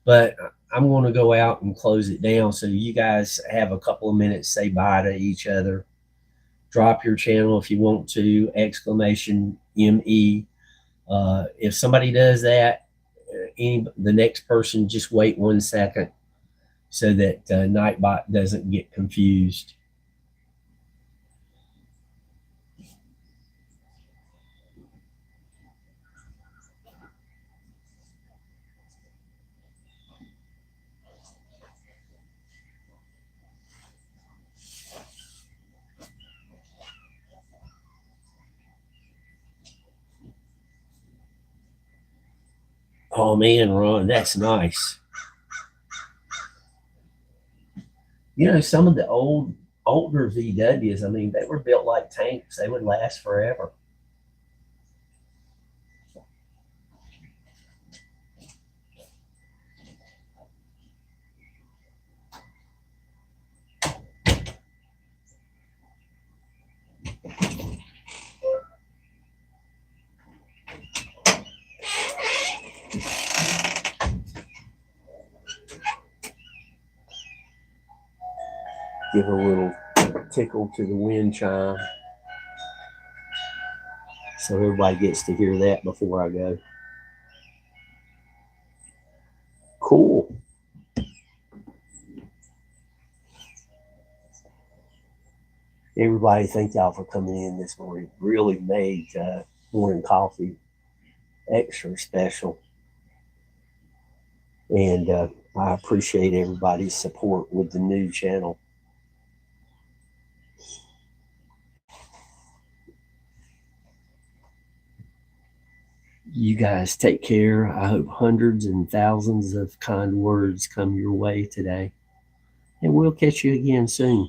But I'm going to go out and close it down so you guys have a couple of minutes, say bye to each other. Drop your channel if you want to, exclamation ME. If somebody does that, the next person, just wait 1 second so that Nightbot doesn't get confused. Oh man, Ron, that's nice. You know, some of the older VWs, I mean, they were built like tanks. They would last forever. Give a little tickle to the wind chime so everybody gets to hear that before I go. Cool. Everybody, thank y'all for coming in this morning. Really made morning coffee extra special. And I appreciate everybody's support with the new channel. You guys take care. I hope hundreds and thousands of kind words come your way today. And we'll catch you again soon.